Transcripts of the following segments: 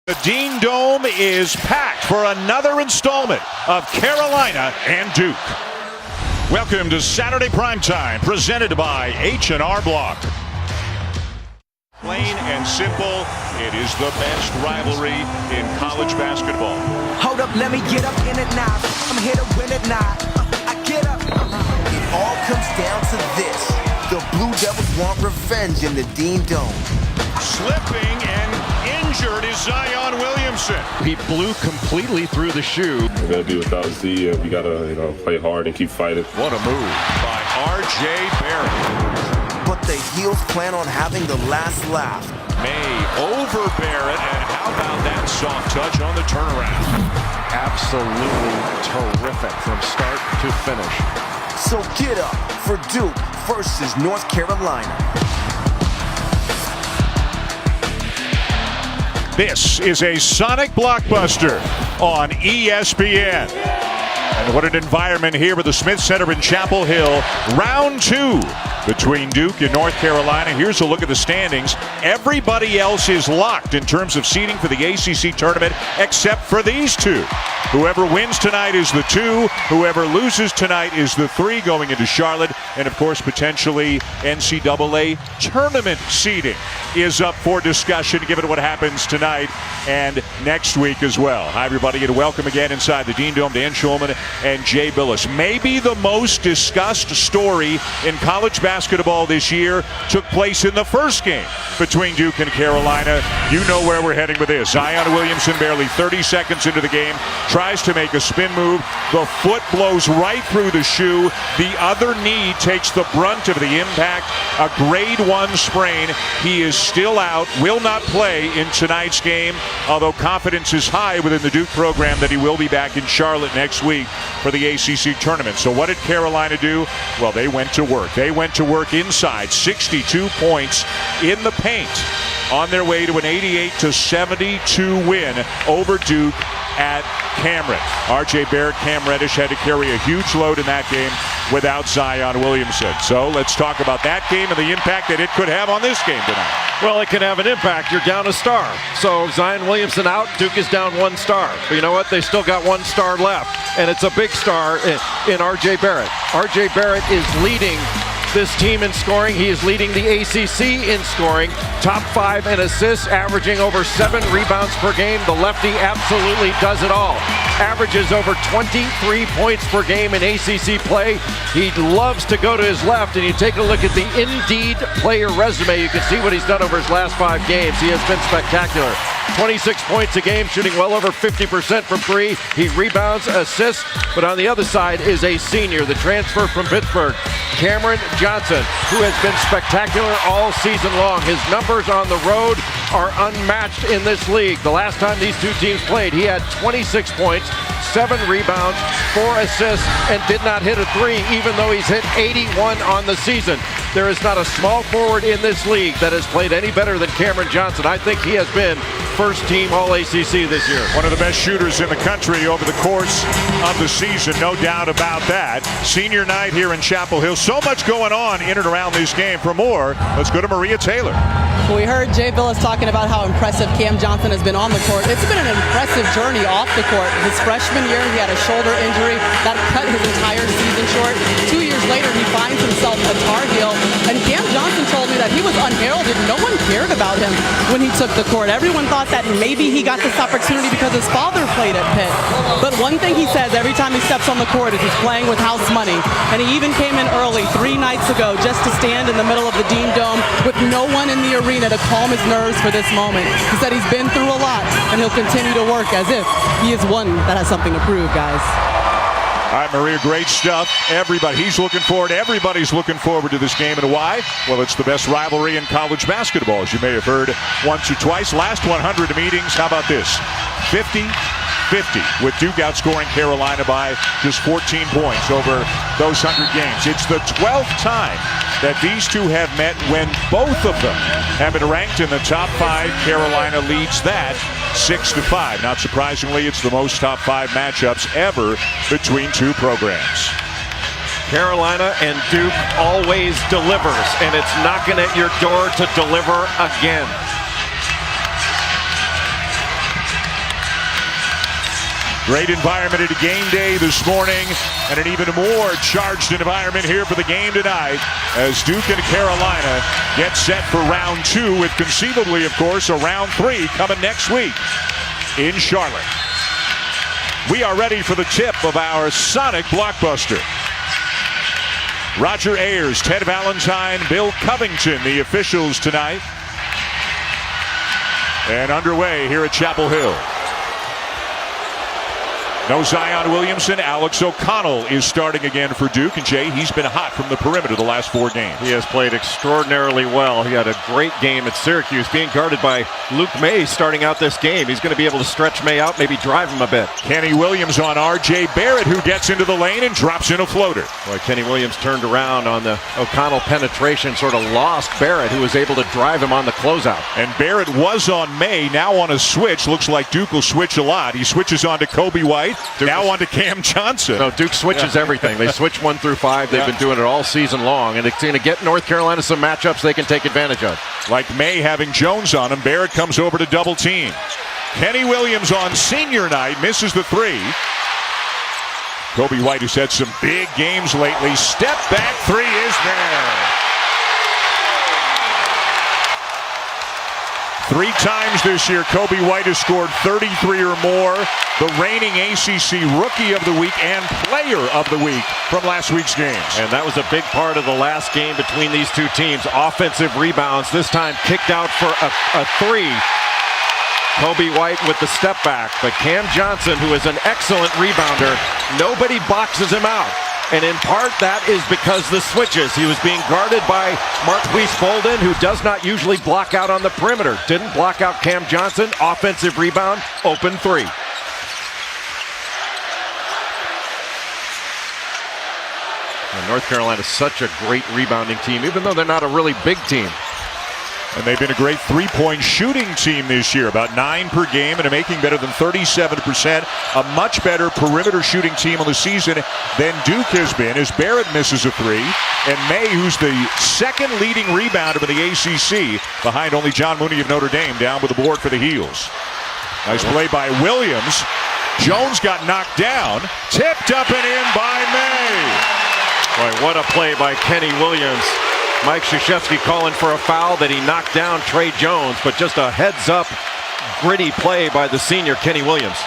The Dean Dome is packed for another installment of Carolina and Duke. Welcome to Saturday Primetime, presented by H&R Block. Plain and simple, it is the best rivalry in college basketball. Hold up, let me get up in it now. I'm here to win it now. I get up. It all comes down to this. The Blue Devils want revenge in the Dean Dome. Slipping and injured is Zion Williamson. He blew completely through the shoe. We're going to be without Z, and we got to play hard and keep fighting. What a move by R.J. Barrett. But the Heels plan on having the last laugh. May over Barrett, and how about that soft touch on the turnaround? Absolutely terrific from start to finish. So get up for Duke versus North Carolina. This is a Sonic blockbuster on ESPN. And what an environment here with the Smith Center in Chapel Hill. Round 2 between Duke and North Carolina. Here's a look at the standings. Everybody else is locked in terms of seeding for the ACC tournament except for these two. Whoever wins tonight is the 2. Whoever loses tonight is the 3 going into Charlotte. And of course, potentially NCAA tournament seeding is up for discussion given what happens tonight and next week as well. Hi, everybody, and welcome again inside the Dean Dome. Dan Schulman and Jay Billis. Maybe the most discussed story in college basketball this year took place in the first game between Duke and Carolina. You know where we're heading with this. Zion Williamson, barely 30 seconds into the game, tries to make a spin move. The foot blows right through the shoe. The other knee takes the brunt of the impact. A grade 1 sprain. He is still out, will not play in tonight's game, although confidence is high within the Duke program that he will be back in Charlotte next week for the ACC tournament. So what did Carolina do? Well, they went to work. They went to work inside, 62 points in the paint on their way to an 88-72 win over Duke at Cameron. R.J. Barrett, Cam Reddish had to carry a huge load in that game without Zion Williamson. So let's talk about that game and the impact that it could have on this game tonight. Well, it can have an impact. You're down a star. So Zion Williamson out, Duke is down 1 star. But you know what? They still got 1 star left. And it's a big star in R.J. Barrett. R.J. Barrett is leading this team in scoring. He is leading the ACC in scoring. Top 5 in assists, averaging over 7 rebounds per game. The lefty absolutely does it all. Averages over 23 points per game in ACC play. He loves to go to his left, and you take a look at the Indeed player resume. You can see what he's done over his last 5 games. He has been spectacular. 26 points a game, shooting well over 50% from 3. He rebounds, assists, but on the other side is a senior, the transfer from Pittsburgh, Cameron Johnson, who has been spectacular all season long. His numbers on the road are unmatched in this league. The last time these two teams played, he had 26 points, 7 rebounds, 4 assists, and did not hit a 3, even though he's hit 81 on the season. There is not a small forward in this league that has played any better than Cameron Johnson. I think he has been first team All-ACC this year. One of the best shooters in the country over the course of the season, no doubt about that. Senior night here in Chapel Hill. So much going on in and around this game. For more, let's go to Maria Taylor. We heard Jay Billis talking about how impressive Cam Johnson has been on the court. It's been an impressive journey off the court. His freshman year, he had a shoulder injury that cut his entire season short. 2 years later, he finds himself a Tar Heel. And Cam Johnson told me that he was unheralded. No one cared about him when he took the court. Everyone thought that maybe he got this opportunity because his father played at Pitt. But one thing he says every time he steps on the court is he's playing with house money. And he even came in early 3 nights ago just to stand in the middle of the Dean Dome with no one in the arena to calm his nerves for this moment. He said he's been through a lot and he'll continue to work as if he is one that has something to prove, guys. All right, Maria, great stuff. Everybody's looking forward to this game. And why? Well, it's the best rivalry in college basketball, as you may have heard once or twice. Last 100 meetings, how about this? 50-50, with Duke outscoring Carolina by just 14 points over those 100 games. It's the 12th time that these two have met when both of them have been ranked in the top 5. Carolina leads that 6-5. Not surprisingly, it's the most top 5 matchups ever between two programs. Carolina and Duke always delivers, and it's knocking at your door to deliver again. Great environment at a game day this morning, and an even more charged environment here for the game tonight as Duke and Carolina get set for round 2, with conceivably, of course, a round 3 coming next week in Charlotte. We are ready for the tip of our Sonic Blockbuster. Roger Ayers, Ted Valentine, Bill Covington, the officials tonight. And underway here at Chapel Hill. No Zion Williamson. Alex O'Connell is starting again for Duke. And Jay, he's been hot from the perimeter the last 4 games. He has played extraordinarily well. He had a great game at Syracuse, being guarded by Luke May starting out this game. He's going to be able to stretch May out, maybe drive him a bit. Kenny Williams on R.J. Barrett, who gets into the lane and drops in a floater. Boy, Kenny Williams turned around on the O'Connell penetration, sort of lost Barrett, who was able to drive him on the closeout. And Barrett was on May, now on a switch. Looks like Duke will switch a lot. He switches on to Kobe White. Now on to Cam Johnson. No, Duke switches everything. They switch 1 through 5. They've been doing it all season long, and it's going to get North Carolina some matchups they can take advantage of. Like May having Jones on him, Barrett comes over to double team. Kenny Williams on senior night misses the 3. Kobe White, who's had some big games lately, step back 3 is there. 3 times this year, Kobe White has scored 33 or more. The reigning ACC Rookie of the Week and Player of the Week from last week's games. And that was a big part of the last game between these two teams. Offensive rebounds, this time kicked out for a 3. Kobe White with the step back. But Cam Johnson, who is an excellent rebounder, nobody boxes him out. And in part, that is because the switches. He was being guarded by Marquise Bolden, who does not usually block out on the perimeter. Didn't block out Cam Johnson. Offensive rebound, open 3. And North Carolina is such a great rebounding team, even though they're not a really big team. And they've been a great three-point shooting team this year, about 9 per game, and are making better than 37%. A much better perimeter shooting team on the season than Duke has been, as Barrett misses a 3. And May, who's the second leading rebounder in the ACC, behind only John Mooney of Notre Dame, down with the board for the Heels. Nice play by Williams. Jones got knocked down, tipped up and in by May. Boy, what a play by Kenny Williams. Mike Krzyzewski calling for a foul that he knocked down Trey Jones, but just a heads-up, gritty play by the senior Kenny Williams.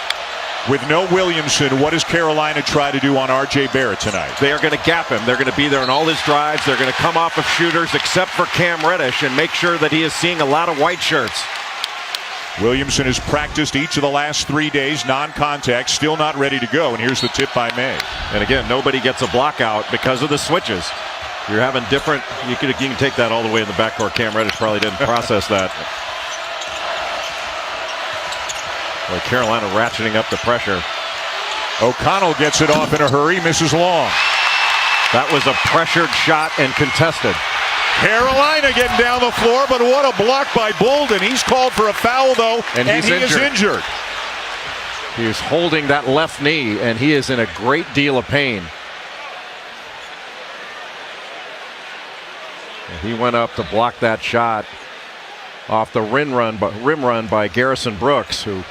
With no Williamson, what does Carolina try to do on R.J. Barrett tonight? They are going to gap him. They're going to be there on all his drives. They're going to come off of shooters, except for Cam Reddish, and make sure that he is seeing a lot of white shirts. Williamson has practiced each of the last 3 days, non-contact, still not ready to go, and here's the tip by May. And again, nobody gets a block out because of the switches. You're having different, you can take that all the way in the backcourt. Cam Reddish probably didn't process that. Well, Carolina ratcheting up the pressure. O'Connell gets it off in a hurry, misses long. That was a pressured shot and contested. Carolina getting down the floor, but what a block by Bolden. He's called for a foul, though, and he is injured. He is holding that left knee, and he is in a great deal of pain. And he went up to block that shot off the rim run by Garrison Brooks, who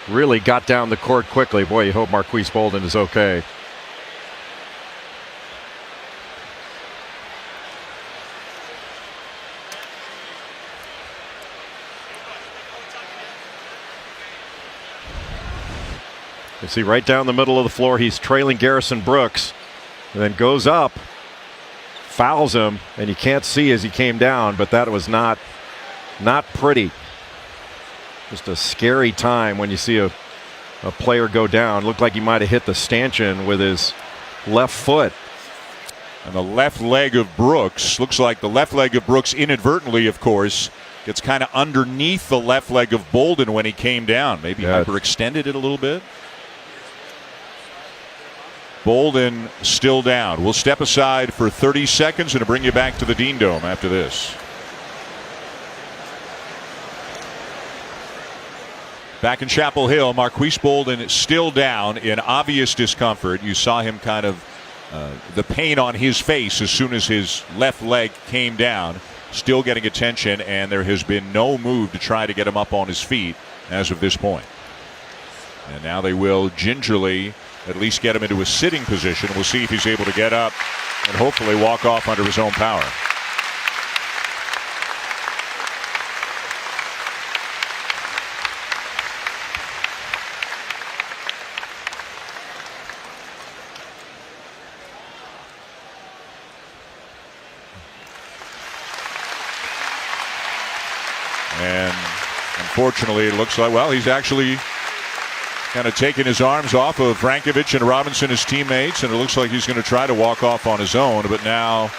really got down the court quickly. Boy, you hope Marquise Bolden is okay. You see right down the middle of the floor, he's trailing Garrison Brooks, and then goes up, fouls him, and you can't see as he came down, but that was not pretty. Just a scary time when you see a player go down. Looked like he might have hit the stanchion with his left foot. And the left leg of Brooks, looks like the left leg of Brooks inadvertently, of course, gets kind of underneath the left leg of Bolden when he came down. Maybe hyperextended it a little bit. Bolden still down. We'll step aside for 30 seconds and bring you back to the Dean Dome after this. Back in Chapel Hill, Marquise Bolden still down in obvious discomfort. You saw him kind of the pain on his face as soon as his left leg came down. Still getting attention, and there has been no move to try to get him up on his feet as of this point. And now they will gingerly at least get him into a sitting position. We'll see if he's able to get up and hopefully walk off under his own power. And unfortunately, it looks like, well, he's actually kind of taken his arms off of Vrankovic and Robinson, his teammates, and it looks like he's going to try to walk off on his own, but now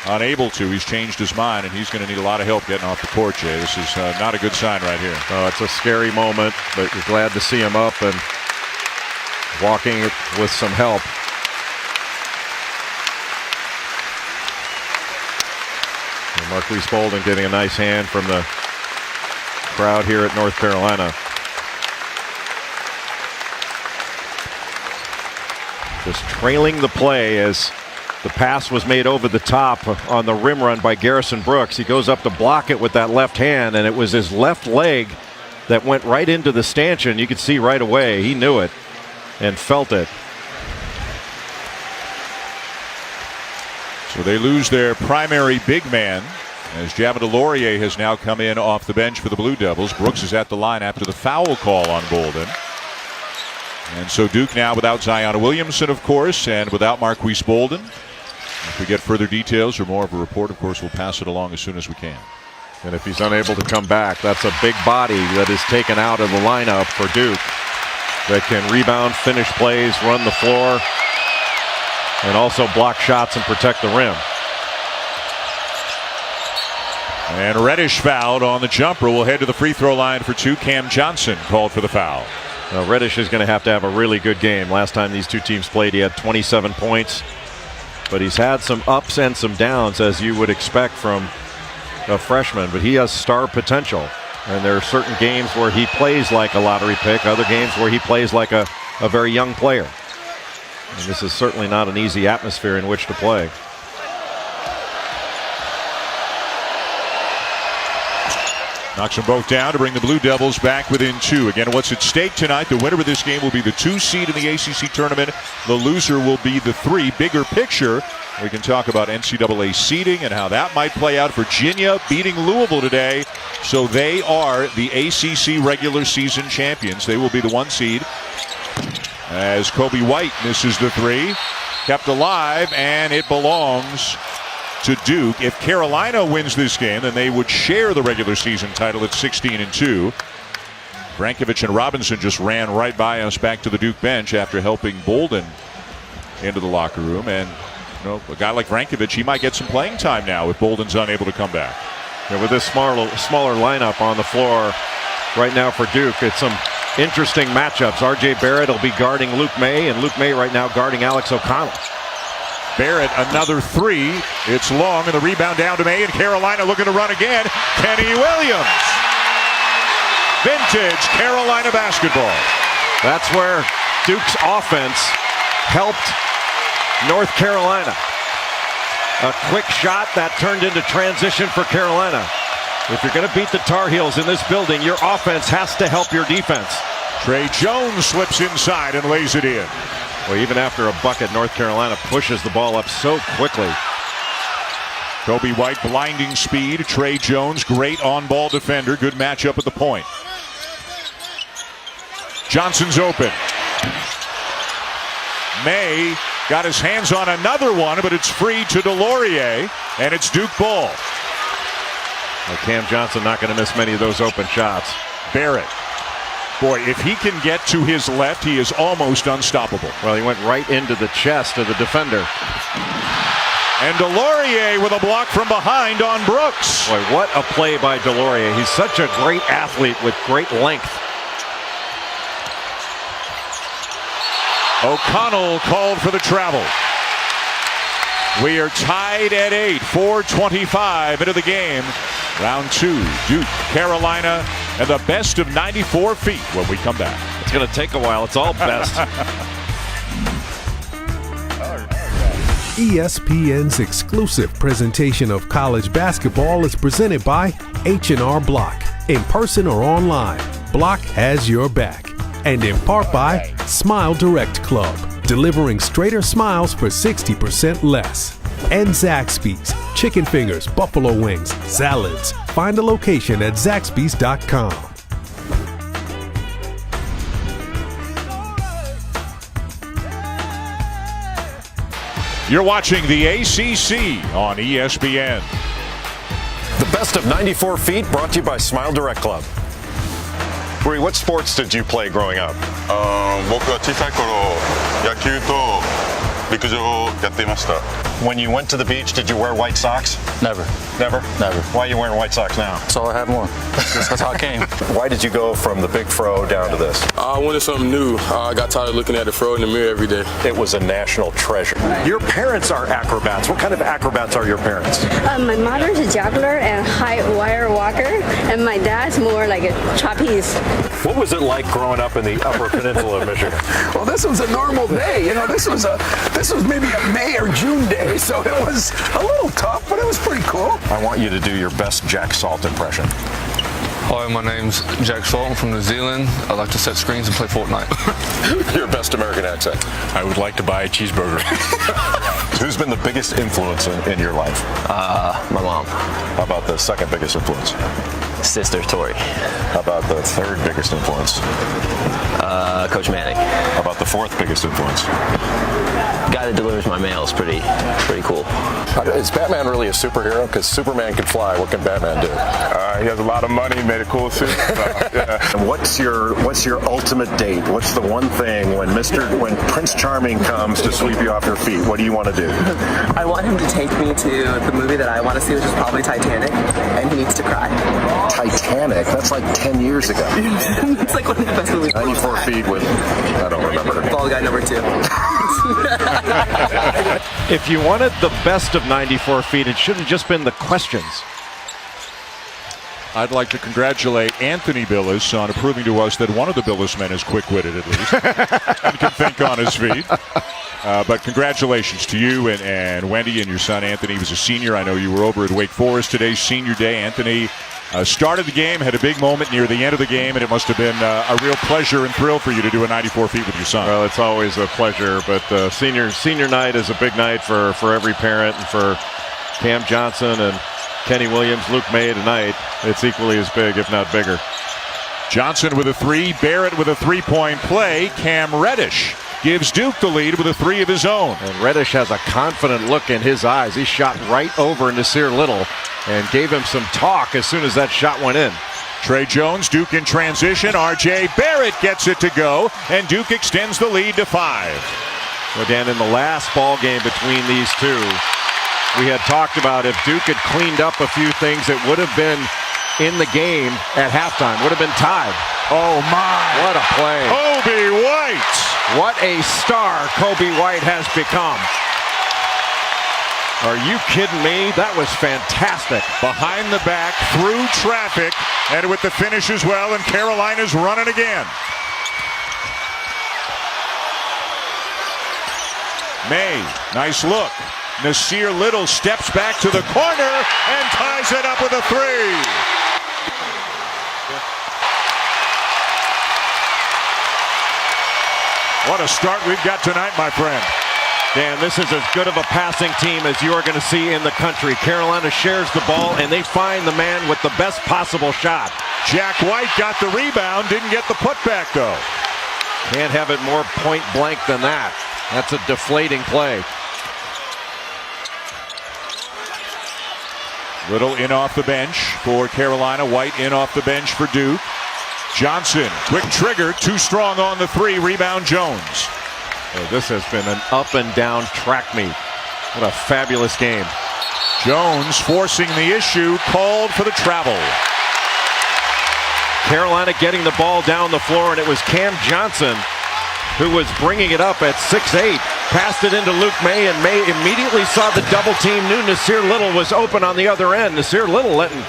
unable to. He's changed his mind, and he's going to need a lot of help getting off the court, Jay. This is not a good sign right here. It's a scary moment, but you're glad to see him up and walking with some help. And Marquise Bolden getting a nice hand from the crowd here at North Carolina. Just trailing the play as the pass was made over the top on the rim run by Garrison Brooks. He goes up to block it with that left hand, and it was his left leg that went right into the stanchion. You could see right away he knew it and felt it. So they lose their primary big man as Javin DeLaurier has now come in off the bench for the Blue Devils. Brooks is at the line after the foul call on Bolden. And so Duke now without Zion Williamson, of course, and without Marquise Bolden. If we get further details or more of a report, of course, we'll pass it along as soon as we can. And if he's unable to come back, that's a big body that is taken out of the lineup for Duke that can rebound, finish plays, run the floor, and also block shots and protect the rim. And Reddish fouled on the jumper. We'll head to the free throw line for two. Cam Johnson called for the foul. Now Reddish is going to have a really good game. Last time these two teams played, he had 27 points. But he's had some ups and some downs, as you would expect from a freshman. But he has star potential. And there are certain games where he plays like a lottery pick, other games where he plays like a very young player. And this is certainly not an easy atmosphere in which to play. Knocks them both down to bring the Blue Devils back within two. Again, what's at stake tonight? The winner of this game will be the 2 seed in the ACC tournament. The loser will be the 3. Bigger picture, we can talk about NCAA seeding and how that might play out. Virginia beating Louisville today, so they are the ACC regular season champions. They will be the 1 seed. As Kobe White misses the 3. Kept alive, and it belongs to Duke. If Carolina wins this game, then they would share the regular season title at 16-2. Vrankovic and Robinson just ran right by us back to the Duke bench after helping Bolden into the locker room. And you know, a guy like Vrankovic, he might get some playing time now if Bolden's unable to come back. Yeah, with this smaller lineup on the floor right now for Duke, it's some interesting matchups. R.J. Barrett will be guarding Luke May, and Luke May right now guarding Alex O'Connell. Barrett, another 3. It's long, and the rebound down to May, and Carolina looking to run again. Kenny Williams. Vintage Carolina basketball. That's where Duke's offense helped North Carolina. A quick shot that turned into transition for Carolina. If you're going to beat the Tar Heels in this building, your offense has to help your defense. Trey Jones slips inside and lays it in. Well, even after a bucket, North Carolina pushes the ball up so quickly. Kobe White, blinding speed. Trey Jones, great on-ball defender. Good matchup at the point. Johnson's open. May got his hands on another one, but it's free to DeLaurier, and it's Duke ball. Well, Cam Johnson not going to miss many of those open shots. Barrett. Boy, if he can get to his left, he is almost unstoppable. Well, he went right into the chest of the defender. And DeLaurier with a block from behind on Brooks. Boy, what a play by DeLaurier. He's such a great athlete with great length. O'Connell called for the travel. We are tied at 8, 4:25 into the game. Round 2, Duke, Carolina, and the best of 94 feet when we come back. It's going to take a while. It's all best. ESPN's exclusive presentation of college basketball is presented by H&R Block. In person or online, Block has your back. And in part by Smile Direct Club, delivering straighter smiles for 60% less. And Zaxby's, chicken fingers, buffalo wings, salads. Find a location at Zaxby's.com. You're watching the ACC on ESPN. The best of 94 feet brought to you by Smile Direct Club. Rui, what sports did you play growing up? 僕は小さい頃野球と陸上をやっていました。 When you went to the beach, did you wear white socks? Never. Never? Never. Why are you wearing white socks now? That's all I had more. That's how I came. Why did you go from the big fro down to this? I wanted something new. I got tired of looking at the fro in the mirror every day. It was a national treasure. Your parents are acrobats. What kind of acrobats are your parents? My mother's a juggler and high wire walker, and my dad's more like a trapeze. What was it like growing up in the Upper Peninsula of Michigan? Well, this was a normal day. You know, this was maybe a May or June day, so it was a little tough, but it was pretty cool. I want you to do your best Jack Salt impression. Hi, my name's Jack Salt. I'm from New Zealand. I like to set screens and play Fortnite. Your best American accent. I would like to buy a cheeseburger. Who's been the biggest influence in your life? My mom. How about the second biggest influence? Sister Tori. How about the third biggest influence? Coach Manning. How about the fourth biggest influence? Guy that delivers my mail is pretty cool. Is Batman really a superhero? Because Superman can fly. What can Batman do? He has a lot of money, made a cool suit. And what's your ultimate date? What's the one thing when Prince Charming comes to sweep you off your feet? What do you want to do? I want him to take me to the movie that I want to see, which is probably Titanic, and he needs to cry. Titanic? That's like 10 years ago. It's like one of the best movies. 94 feet with, I don't remember. Ball guy number 2. If you wanted the best of 94 feet, it should have just been the questions. I'd like to congratulate Anthony Billis on proving to us that one of the Billis men is quick-witted, at least, and can think on his feet. But congratulations to you and Wendy and your son Anthony. He was a senior. I know you were over at Wake Forest today, senior day. Anthony started the game, had a big moment near the end of the game, and it must have been a real pleasure and thrill for you to do a 94 feet with your son. Well, it's always a pleasure, but senior night is a big night for every parent, and for Cam Johnson and Kenny Williams, Luke May tonight, it's equally as big, if not bigger. Johnson with a 3, Barrett with a 3-point play. Cam Reddish gives Duke the lead with a 3 of his own. And Reddish has a confident look in his eyes. He shot right over Nasir Little and gave him some talk as soon as that shot went in. Trey Jones, Duke in transition. R.J. Barrett gets it to go, and Duke extends the lead to 5. Well, Dan, in the last ball game between these two, we had talked about if Duke had cleaned up a few things, it would have been in the game at halftime. Would have been tied. Oh, my. What a play. Kobe White. What a star Kobe White has become. Are you kidding me? That was fantastic. Behind the back, through traffic, and with the finish as well, and Carolina's running again. May, nice look. Nasir Little steps back to the corner and ties it up with a 3. What a start we've got tonight, my friend. Dan, this is as good of a passing team as you are going to see in the country. Carolina shares the ball, and they find the man with the best possible shot. Jack White got the rebound, didn't get the putback, though. Can't have it more point blank than that. That's a deflating play. Little in off the bench for Carolina. White in off the bench for Duke. Johnson, quick trigger, too strong on the 3. Rebound Jones. Oh, this has been an up and down track meet. What a fabulous game. Jones forcing the issue, called for the travel. Carolina getting the ball down the floor, and it was Cam Johnson who was bringing it up at 6'8". Passed it into Luke May, and May immediately saw the double team, knew Nasir Little was open on the other end. Nasir Little letting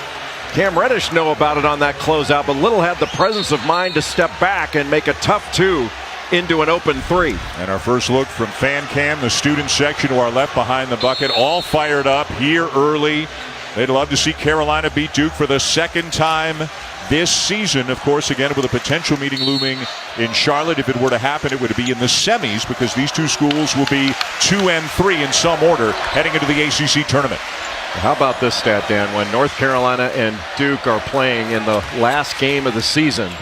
Cam Reddish know about it on that closeout, but Little had the presence of mind to step back and make a tough 2 into an open 3. And our first look from Fan Cam, the student section to our left behind the bucket, all fired up here early. They'd love to see Carolina beat Duke for the second time this season. Of course, again, with a potential meeting looming in Charlotte. If it were to happen, it would be in the semis because these two schools will be 2 and 3 in some order heading into the ACC tournament. How about this stat, Dan? When North Carolina and Duke are playing in the last game of the season,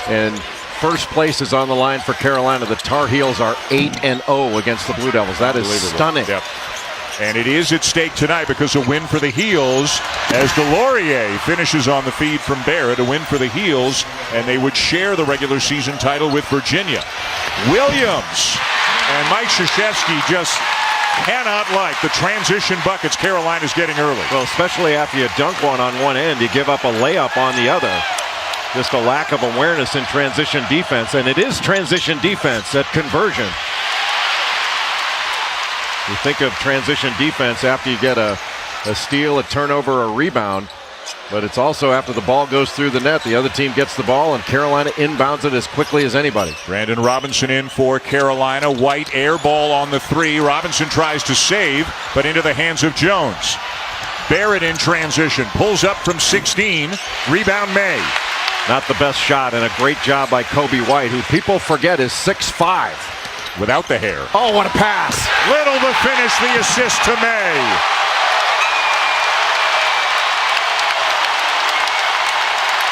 and first place is on the line for Carolina, the Tar Heels are 8-0 against the Blue Devils. That is stunning. Yep. And it is at stake tonight because a win for the Heels as DeLaurier finishes on the feed from Barrett. A win for the Heels, and they would share the regular season title with Virginia. Williams and Mike Krzyzewski just cannot like the transition buckets Carolina's getting early. Well, especially after you dunk one on one end, you give up a layup on the other. Just a lack of awareness in transition defense, and it is transition defense at conversion. You think of transition defense after you get a steal, a turnover, a rebound, but it's also after the ball goes through the net, the other team gets the ball, and Carolina inbounds it as quickly as anybody. Brandon Robinson in for Carolina. White air ball on the 3. Robinson tries to save, but into the hands of Jones. Barrett in transition, pulls up from 16. Rebound May. Not the best shot, and a great job by Kobe White, who people forget is 6'5". Without the hair. Oh, what a pass. Little to finish, the assist to May.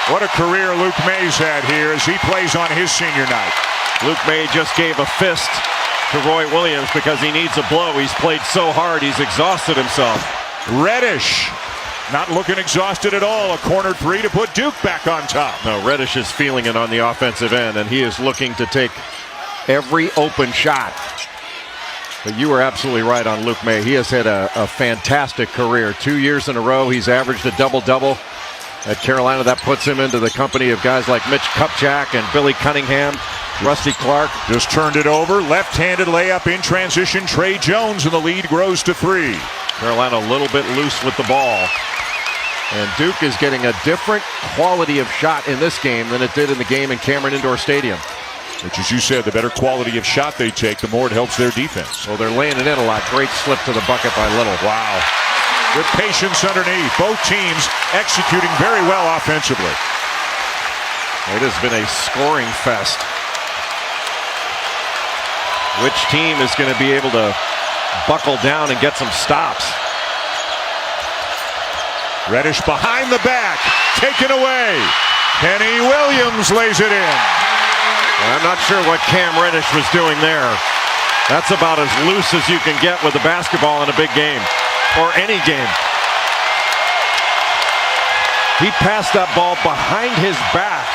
What a career Luke May's had here as he plays on his senior night. Luke May just gave a fist to Roy Williams because he needs a blow. He's played so hard, he's exhausted himself. Reddish not looking exhausted at all. A corner 3 to put Duke back on top. No, Reddish is feeling it on the offensive end, and he is looking to take every open shot. But you were absolutely right on Luke May. He has had a fantastic career. 2 years in a row, he's averaged a double-double at Carolina. That puts him into the company of guys like Mitch Kupchak and Billy Cunningham, Rusty Clark. Just turned it over. Left-handed layup in transition. Trey Jones, and the lead grows to 3. Carolina a little bit loose with the ball. And Duke is getting a different quality of shot in this game than it did in the game in Cameron Indoor Stadium. Which, as you said, the better quality of shot they take, the more it helps their defense. Well, they're laying it in a lot. Great slip to the bucket by Little. Wow. With patience underneath. Both teams executing very well offensively. It has been a scoring fest. Which team is going to be able to buckle down and get some stops? Reddish behind the back. Taken away. Kenny Williams lays it in. I'm not sure what Cam Reddish was doing there. That's about as loose as you can get with a basketball in a big game, or any game. He passed that ball behind his back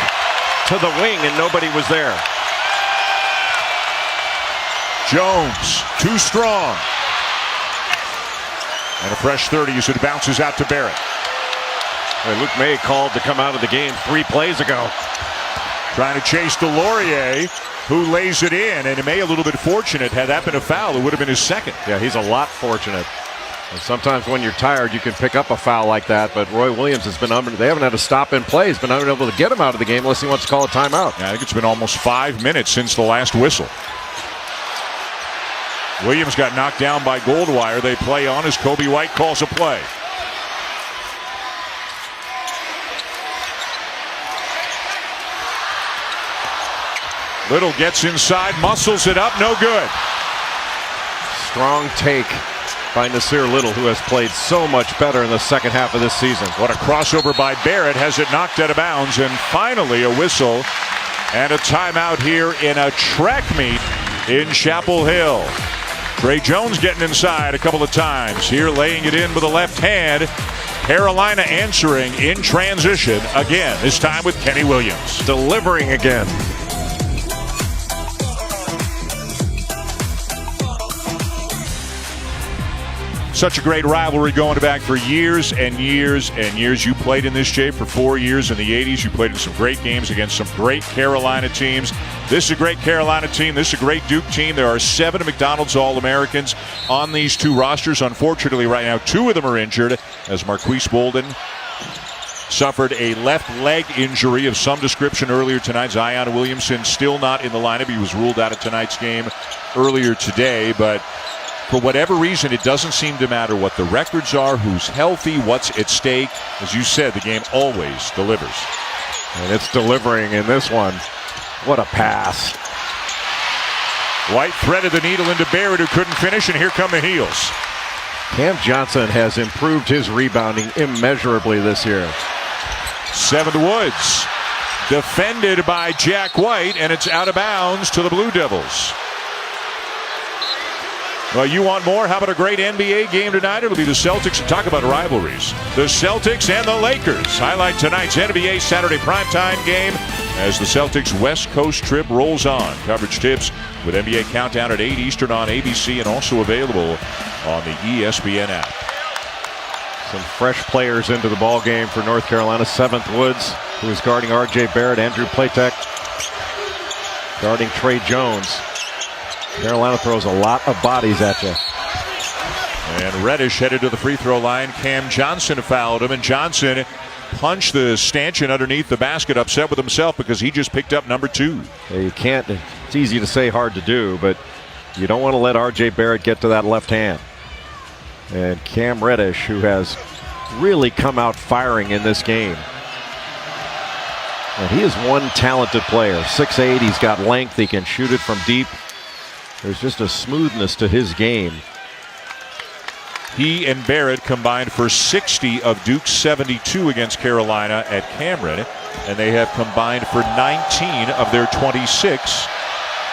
to the wing, and nobody was there. Jones, too strong. And a fresh 30 as it bounces out to Barrett. Luke May called to come out of the game 3 plays ago. Trying to chase DeLaurier, who lays it in, and May a little bit fortunate. Had that been a foul, it would have been his second. Yeah, he's a lot fortunate. And sometimes when you're tired, you can pick up a foul like that, but Roy Williams has been they haven't had to stop in play. He's been unable to get him out of the game unless he wants to call a timeout. Yeah, I think it's been almost 5 minutes since the last whistle. Williams got knocked down by Goldwire. They play on as Kobe White calls a play. Little gets inside, muscles it up, no good. Strong take by Nasir Little, who has played so much better in the second half of this season. What a crossover by Barrett, has it knocked out of bounds, and finally a whistle and a timeout here in a track meet in Chapel Hill. Trey Jones getting inside a couple of times. Here laying it in with the left hand. Carolina answering in transition again, this time with Kenny Williams. Delivering again. Such a great rivalry going back for years and years and years. You played in this shape for 4 years in the 80s. You played in some great games against some great Carolina teams. This is a great Carolina team. This is a great Duke team. There are 7 McDonald's All-Americans on these 2 rosters. Unfortunately, right now, 2 of them are injured as Marquise Bolden suffered a left leg injury of some description earlier tonight. Zion Williamson still not in the lineup. He was ruled out of tonight's game earlier today, but for whatever reason, it doesn't seem to matter what the records are, who's healthy, what's at stake. As you said, the game always delivers. And it's delivering in this one. What a pass. White threaded the needle into Barrett, who couldn't finish, and here come the heels. Cam Johnson has improved his rebounding immeasurably this year. 7 to Woods. Defended by Jack White, and it's out of bounds to the Blue Devils. Well, you want more? How about a great NBA game tonight? It'll be the Celtics. Talk about rivalries. The Celtics and the Lakers highlight tonight's NBA Saturday primetime game as the Celtics West Coast trip rolls on. Coverage tips with NBA Countdown at 8 Eastern on ABC and also available on the ESPN app. Some fresh players into the ball game for North Carolina. 7th Woods, who is guarding R.J. Barrett. Andrew Platek guarding Trey Jones. Carolina throws a lot of bodies at you. And Reddish headed to the free throw line. Cam Johnson fouled him, and Johnson punched the stanchion underneath the basket, upset with himself because he just picked up number 2. You can't, it's easy to say, hard to do, but you don't want to let R.J. Barrett get to that left hand. And Cam Reddish, who has really come out firing in this game. And he is one talented player. 6'8", he's got length, he can shoot it from deep. There's just a smoothness to his game. He and Barrett combined for 60 of Duke's 72 against Carolina at Cameron, and they have combined for 19 of their 26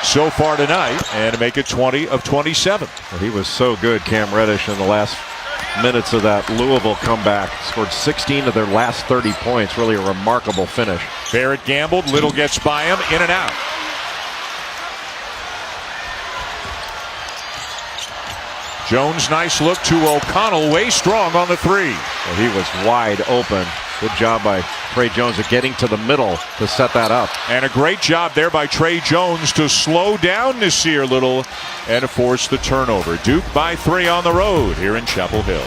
so far tonight, and make it 20 of 27. Well, he was so good, Cam Reddish, in the last minutes of that Louisville comeback. Scored 16 of their last 30 points. Really a remarkable finish. Barrett gambled. Little gets by him. In and out. Jones, nice look to O'Connell, way strong on the 3. Well, he was wide open. Good job by Trey Jones at getting to the middle to set that up. And a great job there by Trey Jones to slow down Nasir Little and force the turnover. Duke by 3 on the road here in Chapel Hill.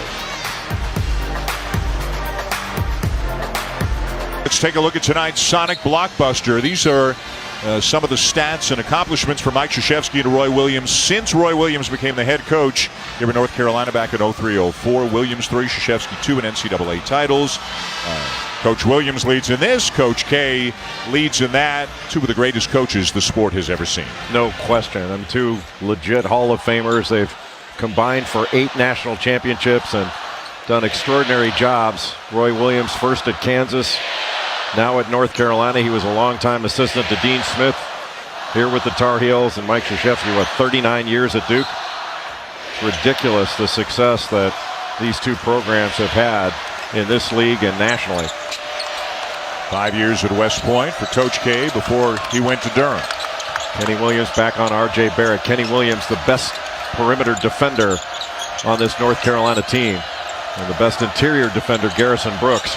Let's take a look at tonight's Sonic Blockbuster. These are some of the stats and accomplishments for Mike Krzyzewski and Roy Williams since Roy Williams became the head coach here in North Carolina back in 03-04. Williams 3, Krzyzewski 2 in NCAA titles. Coach Williams leads in this. Coach K leads in that. 2 of the greatest coaches the sport has ever seen. No question. And 2 legit Hall of Famers. They've combined for 8 national championships and done extraordinary jobs. Roy Williams first at Kansas, now at North Carolina. He was a longtime assistant to Dean Smith here with the Tar Heels, and Mike Krzyzewski, 39 years at Duke. It's ridiculous the success that these 2 programs have had in this league and nationally. 5 years at West Point for Coach K before he went to Durham. Kenny Williams back on R.J. Barrett. Kenny Williams, the best perimeter defender on this North Carolina team, and the best interior defender, Garrison Brooks.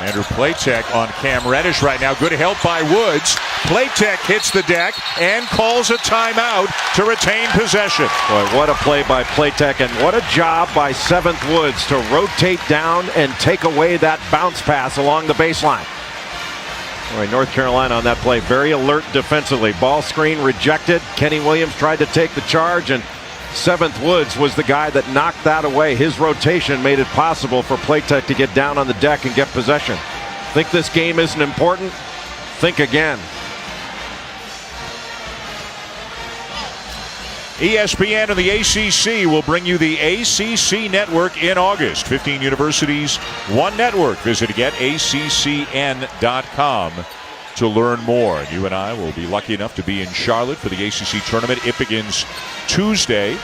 Andrew Platek on Cam Reddish right now. Good help by Woods. Platek hits the deck and calls a timeout to retain possession. Boy, what a play by Platek, and what a job by 7th Woods to rotate down and take away that bounce pass along the baseline. Boy, North Carolina on that play, very alert defensively. Ball screen rejected. Kenny Williams tried to take the charge, and 7th Woods was the guy that knocked that away. His rotation made it possible for Platek to get down on the deck and get possession. Think this game isn't important? Think again. ESPN and the ACC will bring you the ACC Network in August. 15 universities, 1 network. Visit getaccn.com to learn more. And you and I will be lucky enough to be in Charlotte for the ACC tournament. It begins Tuesday.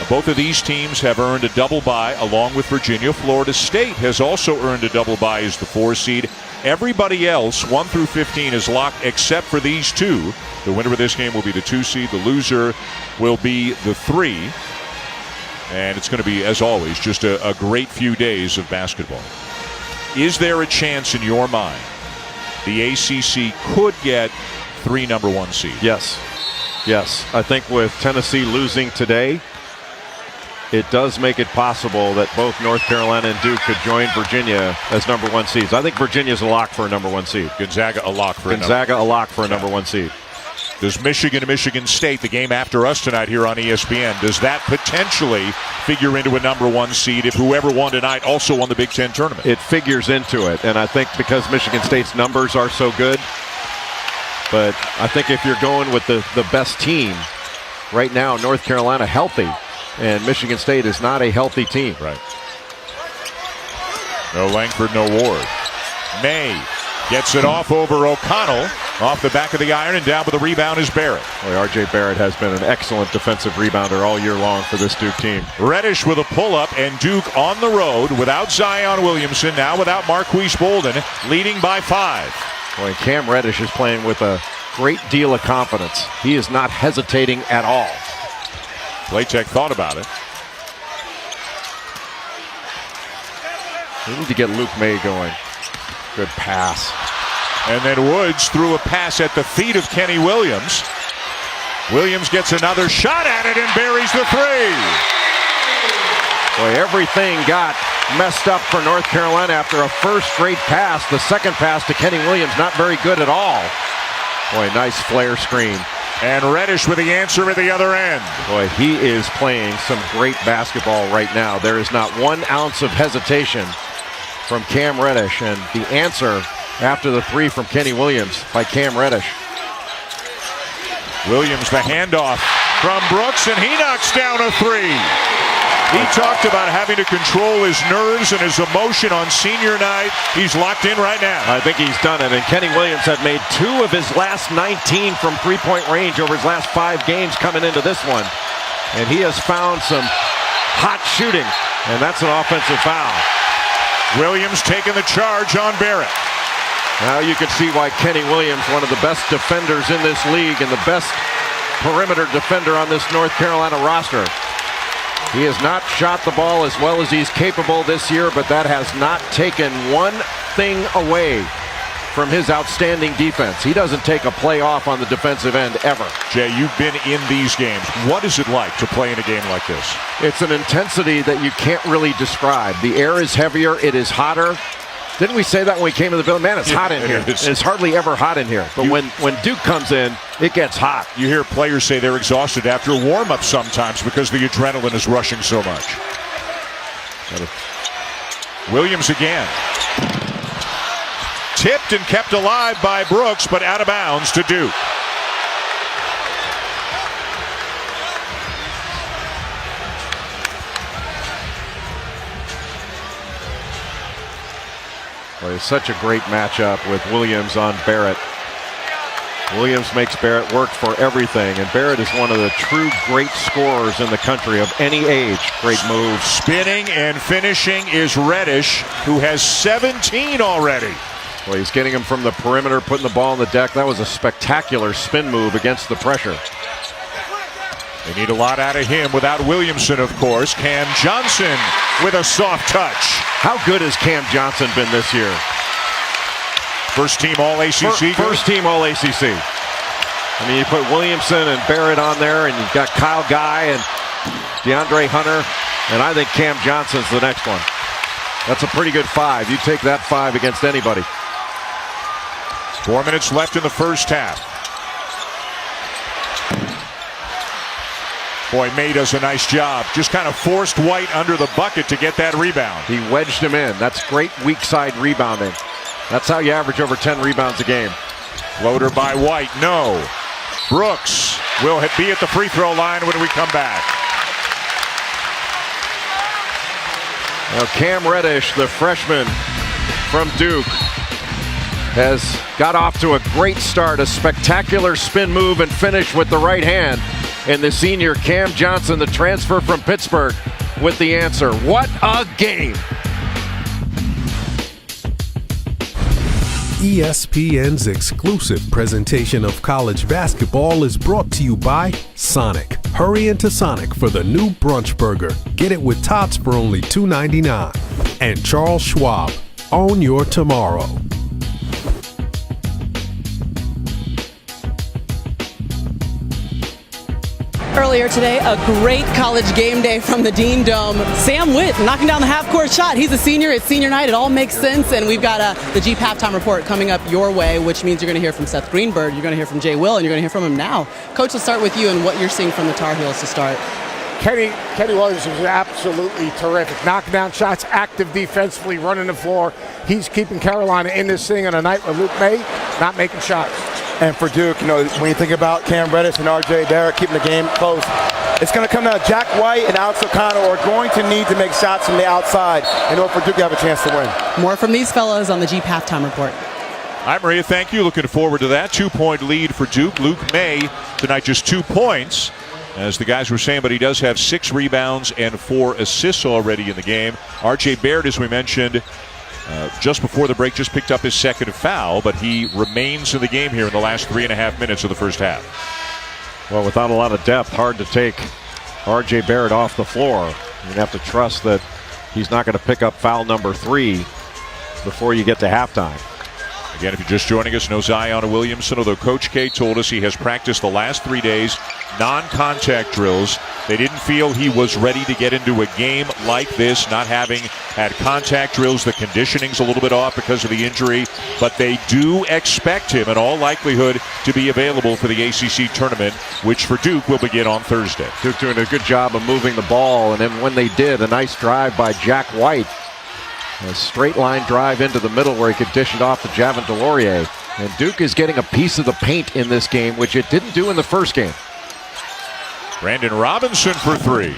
Both of these teams have earned a double bye along with Virginia. Florida State has also earned a double bye as the 4 seed. Everybody else, 1 through 15, is locked except for these 2. The winner of this game will be the 2 seed. The loser will be the 3. And it's going to be, as always, just a great few days of basketball. Is there a chance in your mind the ACC could get 3 number 1 seeds? Yes. Yes. I think with Tennessee losing today, it does make it possible that both North Carolina and Duke could join Virginia as number 1 seeds. I think Virginia's a lock for a number 1 seed. Gonzaga a lock for a number 1 seed. Does Michigan and Michigan State, the game after us tonight here on ESPN, does that potentially figure into a number one seed if whoever won tonight also won the Big Ten tournament? It figures into it, and I think because Michigan State's numbers are so good, but I think if you're going with the best team, right now North Carolina healthy, and Michigan State is not a healthy team. Right. No Langford, no Ward. May gets it off over O'Connell, off the back of the iron, and down with the rebound is Barrett. Boy, R.J. Barrett has been an excellent defensive rebounder all year long for this Duke team. Reddish with a pull-up, and Duke on the road without Zion Williamson, now without Marquise Bolden, leading by 5. Boy, Cam Reddish is playing with a great deal of confidence. He is not hesitating at all. Platek thought about it. We need to get Luke May going. Good pass. And then Woods threw a pass at the feet of Kenny Williams. Williams gets another shot at it and buries the 3. Boy, everything got messed up for North Carolina after a first straight pass. The second pass to Kenny Williams, not very good at all. Boy, nice flare screen. And Reddish with the answer at the other end. Boy, he is playing some great basketball right now. There is not 1 ounce of hesitation from Cam Reddish, and the answer after the 3 from Kenny Williams by Cam Reddish. Williams the handoff from Brooks, and he knocks down a 3. He talked about having to control his nerves and his emotion on senior night. He's locked in right now. I think he's done it, and Kenny Williams had made 2 of his last 19 from three-point range over his last 5 games coming into this one. And he has found some hot shooting, and that's an offensive foul. Williams taking the charge on Barrett. Now you can see why Kenny Williams, one of the best defenders in this league and the best perimeter defender on this North Carolina roster. He has not shot the ball as well as he's capable this year, but that has not taken one thing away from his outstanding defense. He doesn't take a play off on the defensive end ever. Jay, you've been in these games. What is it like to play in a game like this? It's an intensity that you can't really describe. The air is heavier. It is hotter. Didn't we say that when we came to the building? Man, it's hot in here. It's hardly ever hot in here. But when Duke comes in, it gets hot. You hear players say they're exhausted after warm-up sometimes because the adrenaline is rushing so much. Williams again. Tipped and kept alive by Brooks, but out of bounds to Duke. Well, it's such a great matchup with Williams on Barrett. Williams makes Barrett work for everything, and Barrett is one of the true great scorers in the country of any age. Great move. Spinning and finishing is Reddish, who has 17 already. Well, he's getting him from the perimeter, putting the ball on the deck. That was a spectacular spin move against the pressure. They need a lot out of him without Williamson, of course. Cam Johnson with a soft touch. How good has Cam Johnson been this year? First team All-ACC? First team All-ACC. I mean, you put Williamson and Barrett on there, and you've got Kyle Guy and DeAndre Hunter, and I think Cam Johnson's the next one. That's a pretty good 5. You take that 5 against anybody. 4 minutes left in the first half. Boy, May does a nice job. Just kind of forced White under the bucket to get that rebound. He wedged him in. That's great weak side rebounding. That's how you average over 10 rebounds a game. Floater by White, no. Brooks will be at the free throw line when we come back. Now Cam Reddish, the freshman from Duke, has got off to a great start. A spectacular spin move and finish with the right hand. And the senior Cam Johnson, the transfer from Pittsburgh, with the answer. What a game! ESPN's exclusive presentation of college basketball is brought to you by Sonic. Hurry into Sonic for the new brunch burger. Get it with tots for only $2.99. And Charles Schwab. Own your tomorrow. Earlier today, a great college game day from the Dean Dome. Sam Witt knocking down the half-court shot. He's a senior. It's senior night. It all makes sense. And we've got the Jeep halftime report coming up your way, which means you're going to hear from Seth Greenberg, you're going to hear from Jay Will, and you're going to hear from him now. Coach, let's start with you and what you're seeing from the Tar Heels to start. Kenny Williams is absolutely terrific. Knocking down shots, active defensively, running the floor. He's keeping Carolina in this thing on a night with Luke May not making shots. And for Duke, when you think about Cam Reddish and R.J. Barrett keeping the game close, it's going to come down. Jack White and Alex O'Connor are going to need to make shots from the outside in order for Duke to have a chance to win. More from these fellas on the Jeep halftime report. All right, Maria, thank you. Looking forward to that. 2-point lead for Duke. Luke May tonight just 2 points, as the guys were saying, but he does have 6 rebounds and 4 assists already in the game. R.J. Barrett, as we mentioned, just before the break, just picked up his second foul, but he remains in the game here in the last 3.5 minutes of the first half. Well, without a lot of depth, hard to take R.J. Barrett off the floor. You'd have to trust that he's not going to pick up foul number 3 before you get to halftime. Again, if you're just joining us, no Zion Williamson, although Coach K told us he has practiced the last 3 days, non-contact drills. They didn't feel he was ready to get into a game like this, not having had contact drills. The conditioning's a little bit off because of the injury, but they do expect him, in all likelihood, to be available for the ACC tournament, which for Duke will begin on Thursday. Duke doing a good job of moving the ball, and then when they did, a nice drive by Jack White. A straight line drive into the middle where he could dish it off to Javin DeLaurier. And Duke is getting a piece of the paint in this game, which it didn't do in the first game. Brandon Robinson for 3.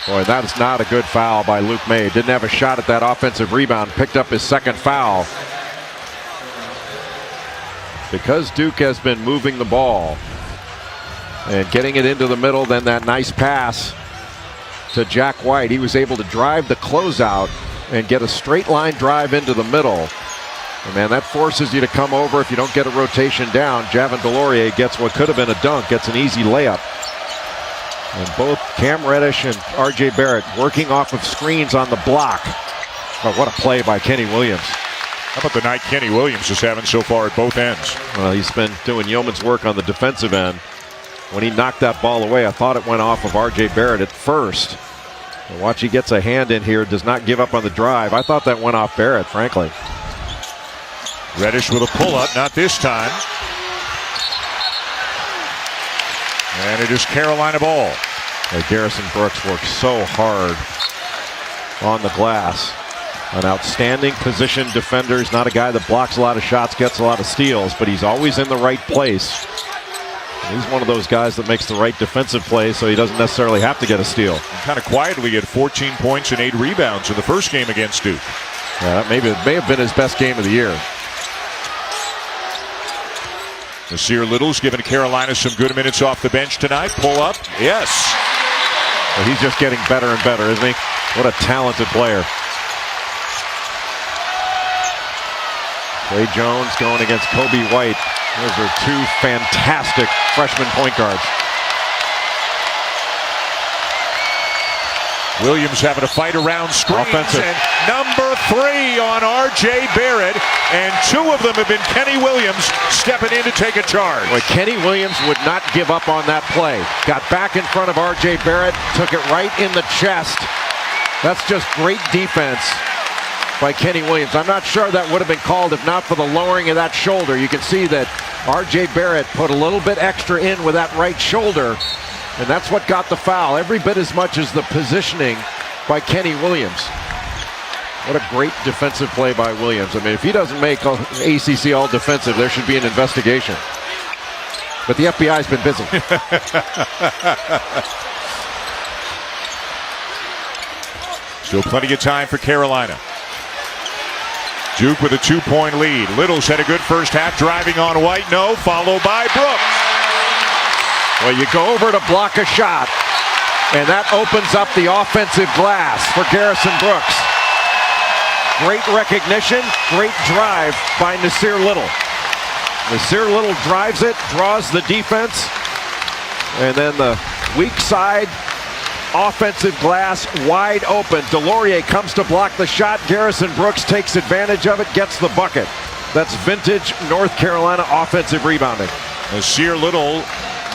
Boy, that is not a good foul by Luke May. Didn't have a shot at that offensive rebound. Picked up his second foul. Because Duke has been moving the ball and getting it into the middle, then that nice pass to Jack White. He was able to drive the closeout and get a straight line drive into the middle. And man, that forces you to come over if you don't get a rotation down. Javin DeLaurier gets what could have been a dunk, gets an easy layup. And both Cam Reddish and R.J. Barrett working off of screens on the block. Oh, what a play by Kenny Williams. How about the night Kenny Williams is having so far at both ends? Well, he's been doing yeoman's work on the defensive end. When he knocked that ball away, I thought it went off of R.J. Barrett at first. But watch, he gets a hand in here, does not give up on the drive. I thought that went off Barrett, frankly. Reddish with a pull-up, not this time. And it is Carolina ball. Garrison Brooks works so hard on the glass. An outstanding position defender. He's not a guy that blocks a lot of shots, gets a lot of steals, but he's always in the right place. He's one of those guys that makes the right defensive play, so he doesn't necessarily have to get a steal. And kind of quietly had 14 points and 8 rebounds in the first game against Duke. Yeah, that may have been his best game of the year. Nasir Little's given Carolina some good minutes off the bench tonight. Pull up, yes. Well, he's just getting better and better, isn't he? What a talented player. Trey Jones going against Kobe White. Those are 2 fantastic freshman point guards. Williams having to fight around screens. Offensive. And number 3 on R.J. Barrett. And 2 of them have been Kenny Williams stepping in to take a charge. Boy, Kenny Williams would not give up on that play. Got back in front of R.J. Barrett, took it right in the chest. That's just great defense by Kenny Williams. I'm not sure that would have been called if not for the lowering of that shoulder. You can see that R.J. Barrett put a little bit extra in with that right shoulder, and that's what got the foul, every bit as much as the positioning by Kenny Williams. What a great defensive play by Williams. I mean, if he doesn't make ACC all defensive, there should be an investigation. But the FBI's been busy. Still plenty of time for Carolina. Duke with a 2-point lead. Little's had a good first half, driving on White, no, followed by Brooks. Well, you go over to block a shot, and that opens up the offensive glass for Garrison Brooks. Great recognition, great drive by Nasir Little. Nasir Little drives it, draws the defense, and then the weak side offensive glass wide open. DeLaurier comes to block the shot. Garrison Brooks takes advantage of it, gets the bucket. That's vintage North Carolina offensive rebounding. Nasir Little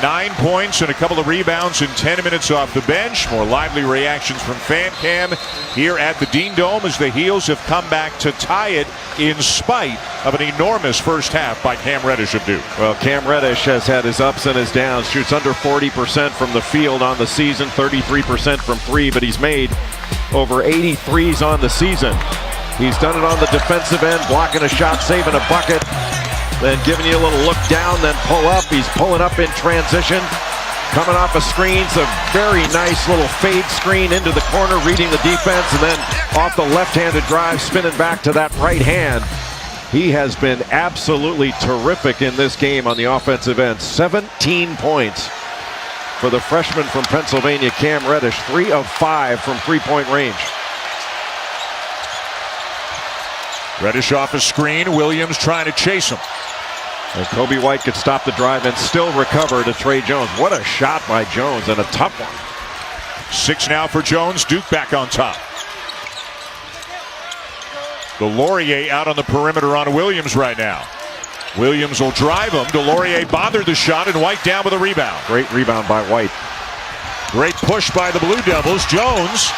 9 points and a couple of rebounds in 10 minutes off the bench. More lively reactions from Fan Cam here at the Dean Dome as the Heels have come back to tie it in spite of an enormous first half by Cam Reddish of Duke. Well, Cam Reddish has had his ups and his downs. Shoots under 40% from the field on the season, 33% from three, but he's made over 80 threes on the season. He's done it on the defensive end, blocking a shot, saving a bucket, then giving you a little look down, then pull up. He's pulling up in transition, coming off a screen. It's a very nice little fade screen into the corner, reading the defense, and then off the left-handed drive, spinning back to that right hand. He has been absolutely terrific in this game on the offensive end. 17 points for the freshman from Pennsylvania, Cam Reddish, 3 of 5 from three-point range. Reddish off a screen. Williams trying to chase him. And Kobe White could stop the drive and still recover to Trey Jones. What a shot by Jones, and a tough one. 6 now for Jones. Duke back on top. DeLaurier out on the perimeter on Williams right now. Williams will drive him. DeLaurier bothered the shot, and White down with a rebound. Great rebound by White. Great push by the Blue Devils. Jones.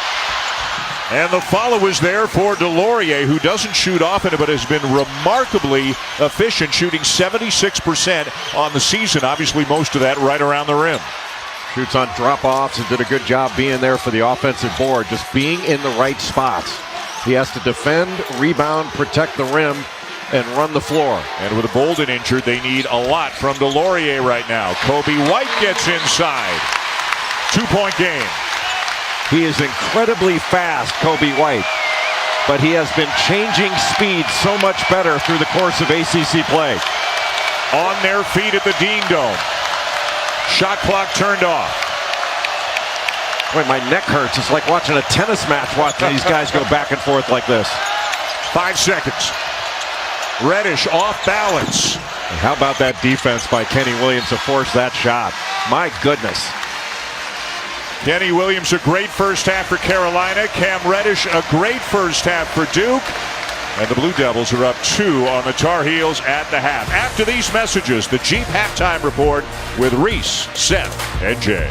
And the follow is there for DeLaurier, who doesn't shoot often but has been remarkably efficient, shooting 76% on the season. Obviously, most of that right around the rim. Shoots on drop-offs and did a good job being there for the offensive board, just being in the right spots. He has to defend, rebound, protect the rim, and run the floor. And with Bolden injured, they need a lot from DeLaurier right now. Kobe White gets inside. 2-point game. He is incredibly fast, Kobe White, but he has been changing speed so much better through the course of ACC play. On their feet at the Dean Dome. Shot clock turned off. Boy, my neck hurts. It's like watching a tennis match, watching these guys go back and forth like this. 5 seconds. Reddish off balance. And how about that defense by Kenny Williams to force that shot? My goodness. Kenny Williams, a great first half for Carolina. Cam Reddish, a great first half for Duke. And the Blue Devils are up 2 on the Tar Heels at the half. After these messages, the Jeep halftime report with Reese, Seth, and Jay.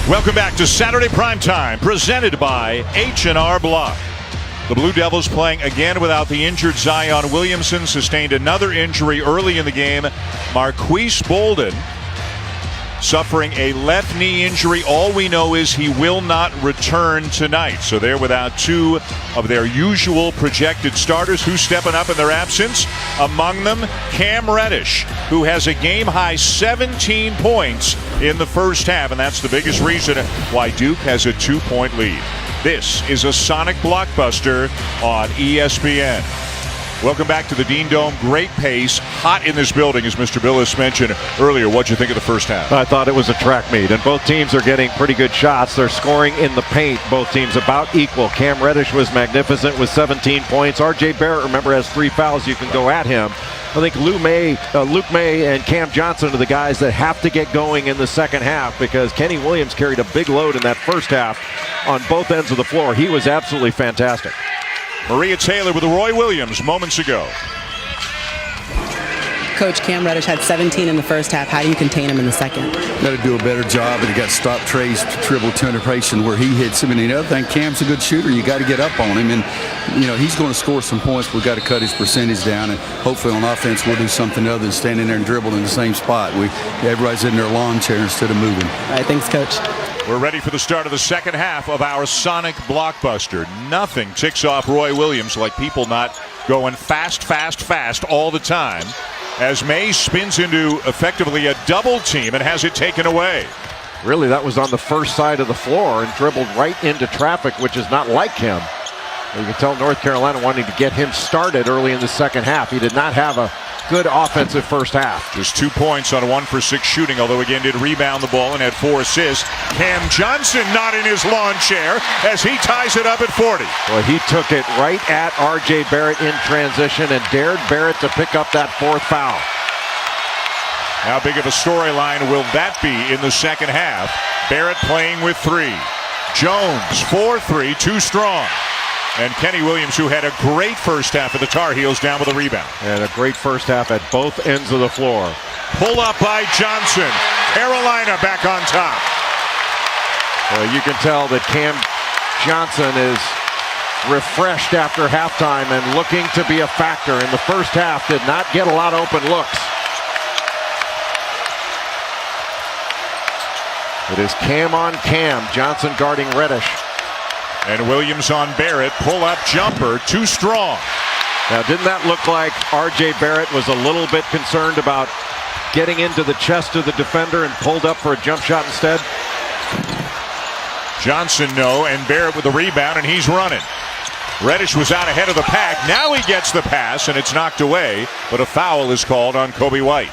Welcome back to Saturday Primetime, presented by H&R Block. The Blue Devils playing again without the injured Zion Williamson. Sustained another injury early in the game. Marquise Bolden suffering a left knee injury. All we know is he will not return tonight. So they're without 2 of their usual projected starters. Who's stepping up in their absence? Among them, Cam Reddish, who has a game-high 17 points in the first half. And that's the biggest reason why Duke has a 2-point lead. This is a Sonic blockbuster on ESPN. Welcome back to the Dean Dome. Great pace. Hot in this building, as Mr. Billis mentioned earlier. What'd you think of the first half? I thought it was a track meet, and both teams are getting pretty good shots. They're scoring in the paint. Both teams about equal. Cam Reddish was magnificent with 17 points. R.J. Barrett, remember, has 3 fouls. You can go at him. I think Luke May and Cam Johnson are the guys that have to get going in the second half, because Kenny Williams carried a big load in that first half on both ends of the floor. He was absolutely fantastic. Maria Taylor with Roy Williams moments ago. Coach, Cam Reddish had 17 in the first half. How do you contain him in the second? Got to do a better job, and you got to stop Trey's dribble penetration where he hits him. And the other thing, Cam's a good shooter. You got to get up on him, and he's going to score some points. We've got to cut his percentage down, and hopefully on offense we'll do something other than standing there and dribbling in the same spot. Everybody's in their lawn chair instead of moving. All right, thanks, Coach. We're ready for the start of the second half of our Sonic blockbuster. Nothing ticks off Roy Williams like people not going fast all the time, as May spins into effectively a double team and has it taken away. Really, that was on the first side of the floor and dribbled right into traffic, which is not like him. You can tell North Carolina wanting to get him started early in the second half. He did not have a good offensive first half. Just 2 points on a 1-for-6 shooting, although again did rebound the ball and had 4 assists. Cam Johnson not in his lawn chair as he ties it up at 40. Well, he took it right at R.J. Barrett in transition and dared Barrett to pick up that 4th foul. How big of a storyline will that be in the second half? Barrett playing with 3. Jones, 4-3, too strong. And Kenny Williams, who had a great first half of the Tar Heels, down with a rebound. And a great first half at both ends of the floor. Pull up by Johnson. Carolina back on top. Well, you can tell that Cam Johnson is refreshed after halftime and looking to be a factor. In the first half, did not get a lot of open looks. It is Cam on Cam. Johnson guarding Reddish. And Williams on Barrett. Pull-up jumper. Too strong. Now, didn't that look like R.J. Barrett was a little bit concerned about getting into the chest of the defender and pulled up for a jump shot instead? Johnson, no, and Barrett with the rebound, and he's running. Reddish was out ahead of the pack. Now he gets the pass, and it's knocked away, but a foul is called on Coby White.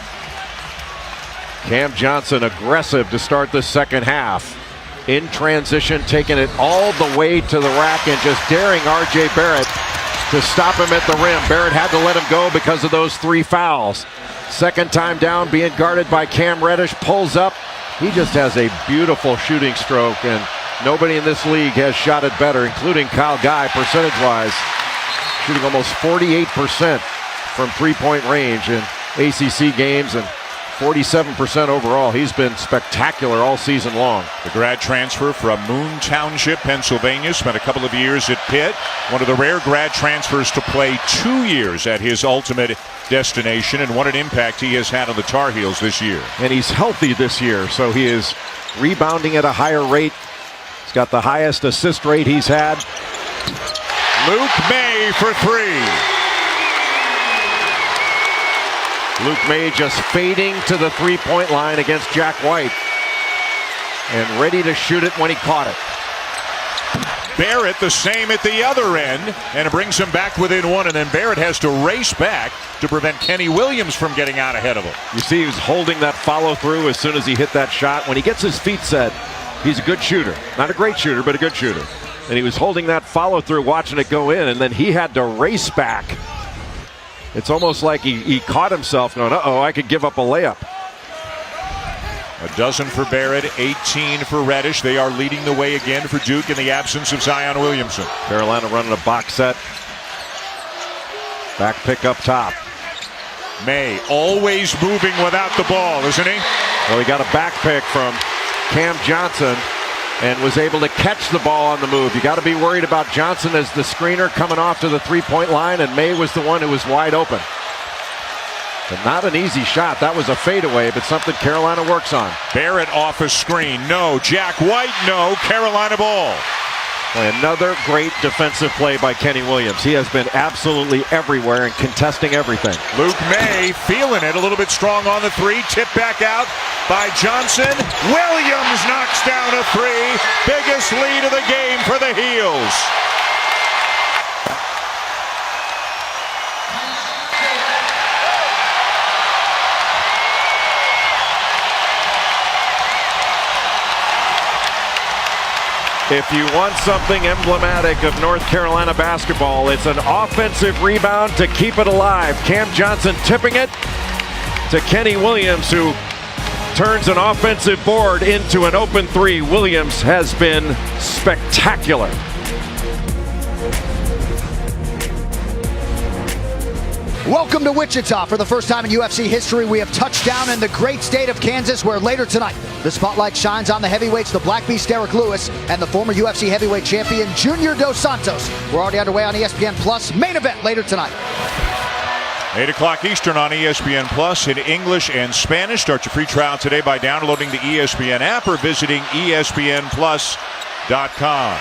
Cam Johnson aggressive to start the second half. In transition, taking it all the way to the rack and just daring R.J. Barrett to stop him at the rim. Barrett had to let him go because of those 3 fouls. Second time down, being guarded by Cam Reddish, pulls up. He just has a beautiful shooting stroke, and nobody in this league has shot it better, including Kyle Guy, percentage-wise. Shooting almost 48% from three-point range in ACC games and 47% overall. He's been spectacular all season long. The grad transfer from Moon Township, Pennsylvania. Spent a couple of years at Pitt. One of the rare grad transfers to play 2 years at his ultimate destination, and what an impact he has had on the Tar Heels this year. And he's healthy this year, so he is rebounding at a higher rate. He's got the highest assist rate he's had. Luke May for 3. Luke May just fading to the three-point line against Jack White and ready to shoot it when he caught it. Barrett the same at the other end, and it brings him back within 1, and then Barrett has to race back to prevent Kenny Williams from getting out ahead of him. You see he was holding that follow-through as soon as he hit that shot. When he gets his feet set, he's a good shooter. Not a great shooter, but a good shooter. And he was holding that follow-through, watching it go in, and then he had to race back. It's almost like he caught himself going, uh-oh, I could give up a layup. A dozen for Barrett, 18 for Reddish. They are leading the way again for Duke in the absence of Zion Williamson. Carolina running a box set. Back pick up top. May always moving without the ball, isn't he? Well, he got a back pick from Cam Johnson and was able to catch the ball on the move. You got to be worried about Johnson as the screener coming off to the three-point line, and May was the one who was wide open. But not an easy shot. That was a fadeaway, but something Carolina works on. Barrett off a screen. No. Jack White, no. Carolina ball. Another great defensive play by Kenny Williams. He has been absolutely everywhere and contesting everything. Luke May feeling it a little bit strong on the 3. Tip back out by Johnson. Williams knocks down a 3. Biggest lead of the game for the Heels. If you want something emblematic of North Carolina basketball, it's an offensive rebound to keep it alive. Cam Johnson tipping it to Kenny Williams, who turns an offensive board into an open 3. Williams has been spectacular. Welcome to Wichita. For the first time in UFC history, we have touched down in the great state of Kansas, where later tonight, the spotlight shines on the heavyweights, the Black Beast Derek Lewis, and the former UFC heavyweight champion, Junior Dos Santos. We're already underway on ESPN Plus. Main event later tonight. 8 o'clock Eastern on ESPN Plus in English and Spanish. Start your free trial today by downloading the ESPN app or visiting ESPNplus.com.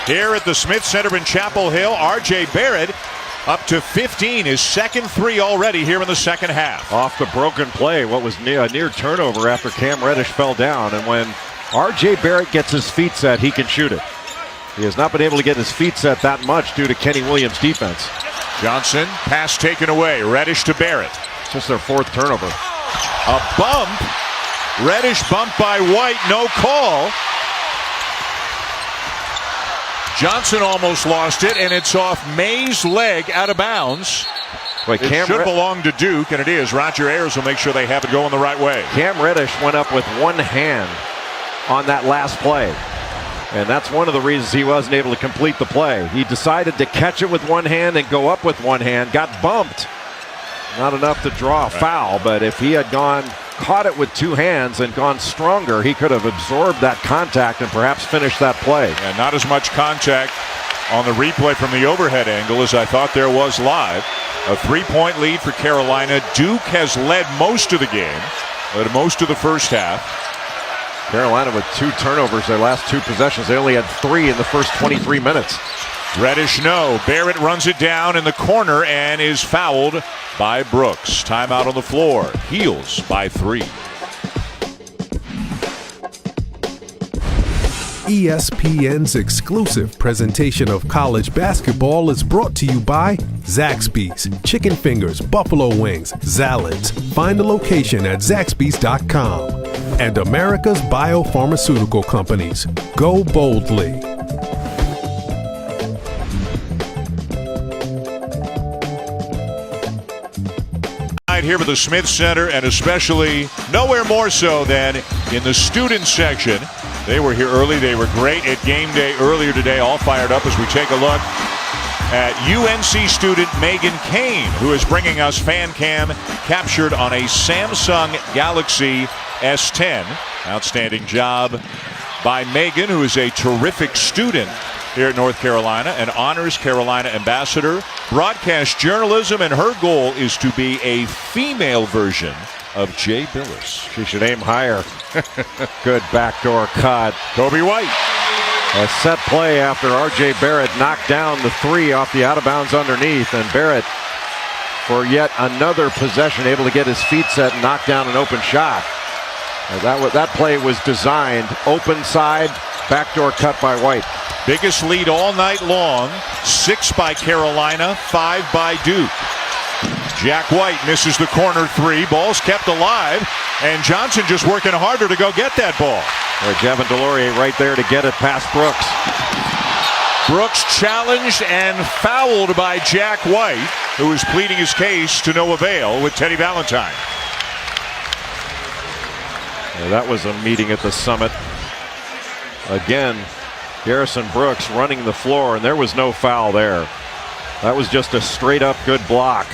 Here at the Smith Center in Chapel Hill, R.J. Barrett up to 15, his second 3 already here in the second half. Off the broken play, what was a near turnover after Cam Reddish fell down. And when R.J. Barrett gets his feet set, he can shoot it. He has not been able to get his feet set that much due to Kenny Williams' defense. Johnson, pass taken away. Reddish to Barrett. Just their 4th turnover. A bump. Reddish bumped by White, no call. Johnson almost lost it, and it's off May's leg out of bounds. Wait, it should belong to Duke, and it is. Roger Ayers will make sure they have it going the right way. Cam Reddish went up with one hand on that last play. And that's one of the reasons he wasn't able to complete the play. He decided to catch it with one hand and go up with one hand, got bumped. Not enough to draw a foul, but if he had caught it with two hands and gone stronger, he could have absorbed that contact and perhaps finished that play. And not as much contact on the replay from the overhead angle as I thought there was live. A 3-point lead for Carolina. Duke has led most of the game, led most of the first half. Carolina with 2 turnovers their last 2 possessions. They only had 3 in the first 23 minutes. Reddish, no. Barrett runs it down in the corner and is fouled by Brooks. Timeout on the floor. Heels by 3. ESPN's exclusive presentation of college basketball is brought to you by Zaxby's, chicken fingers, buffalo wings, Zalads. Find a location at Zaxby's.com. And America's biopharmaceutical companies. Go boldly. Here with the Smith Center, and especially nowhere more so than in the student section. They were here early. They were great at game day earlier today. All fired up as we take a look at UNC student Megan Kane, who is bringing us fan cam captured on a Samsung Galaxy S10. Outstanding job by Megan, who is a terrific student here at North Carolina, an honors Carolina ambassador, broadcast journalism, and her goal is to be a female version of Jay Billis. She should aim higher. Good backdoor cut. Kobe White. A set play after R.J. Barrett knocked down the 3 off the out-of-bounds underneath, and Barrett, for yet another possession, able to get his feet set and knock down an open shot. That play was designed open side, backdoor cut by White. Biggest lead all night long. 6 by Carolina, 5 by Duke. Jack White misses the corner 3. Ball's kept alive, and Johnson just working harder to go get that ball. Javin DeLaurier right there to get it past Brooks. Brooks challenged and fouled by Jack White, who is pleading his case to no avail with Teddy Valentine. That was a meeting at the Summit. Again, Garrison Brooks running the floor, and there was no foul there. That was just a straight-up good block.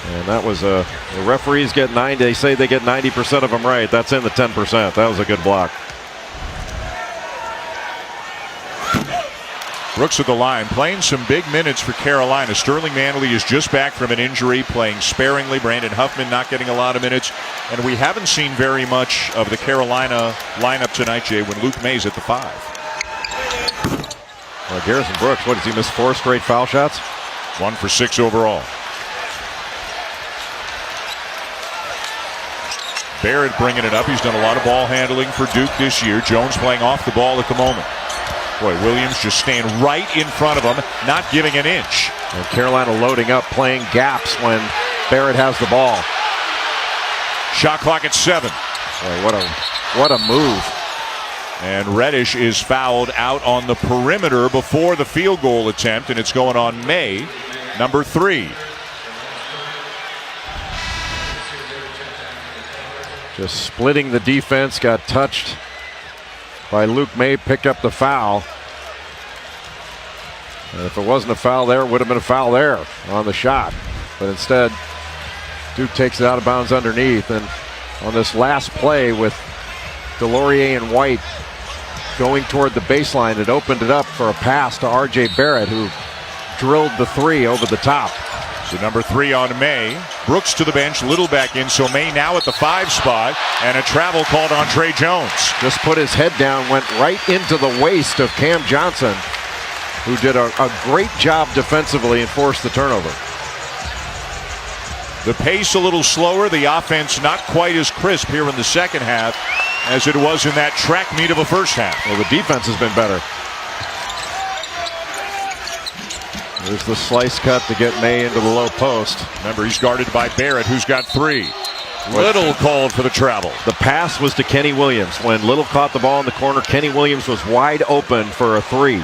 And that was the referees get 90. They say they get 90% of them right. That's in the 10%. That was a good block. Brooks at the line, playing some big minutes for Carolina. Sterling Manley is just back from an injury, playing sparingly. Brandon Huffman not getting a lot of minutes. And we haven't seen very much of the Carolina lineup tonight, Jay, when Luke May's at the 5. Well, Garrison Brooks, what, does he miss 4 straight foul shots? 1 for 6 overall. Barrett bringing it up. He's done a lot of ball handling for Duke this year. Jones playing off the ball at the moment. Boy, Williams just staying right in front of him, not giving an inch. And Carolina loading up, playing gaps when Barrett has the ball. Shot clock at 7. Boy, what a move. And Reddish is fouled out on the perimeter before the field goal attempt, and it's going on May, number 3. Just splitting the defense, got touched by Luke May, picked up the foul. And if it wasn't a foul there, it would have been a foul there on the shot. But instead, Duke takes it out of bounds underneath. And on this last play with DeLaurier and White going toward the baseline, it opened it up for a pass to R.J. Barrett, who drilled the 3 over the top. So number 3 on May. Brooks to the bench, Little back in. So May now at the 5 spot, and a travel called on Trey Jones. Just put his head down, went right into the waist of Cam Johnson, who did a great job defensively and forced the turnover. The pace a little slower, the offense not quite as crisp here in the second half as it was in that track meet of the first half. Well, the defense has been better. There's the slice cut to get May into the low post. Remember, he's guarded by Barrett, who's got 3. Little called for the travel. The pass was to Kenny Williams. When Little caught the ball in the corner, Kenny Williams was wide open for a 3.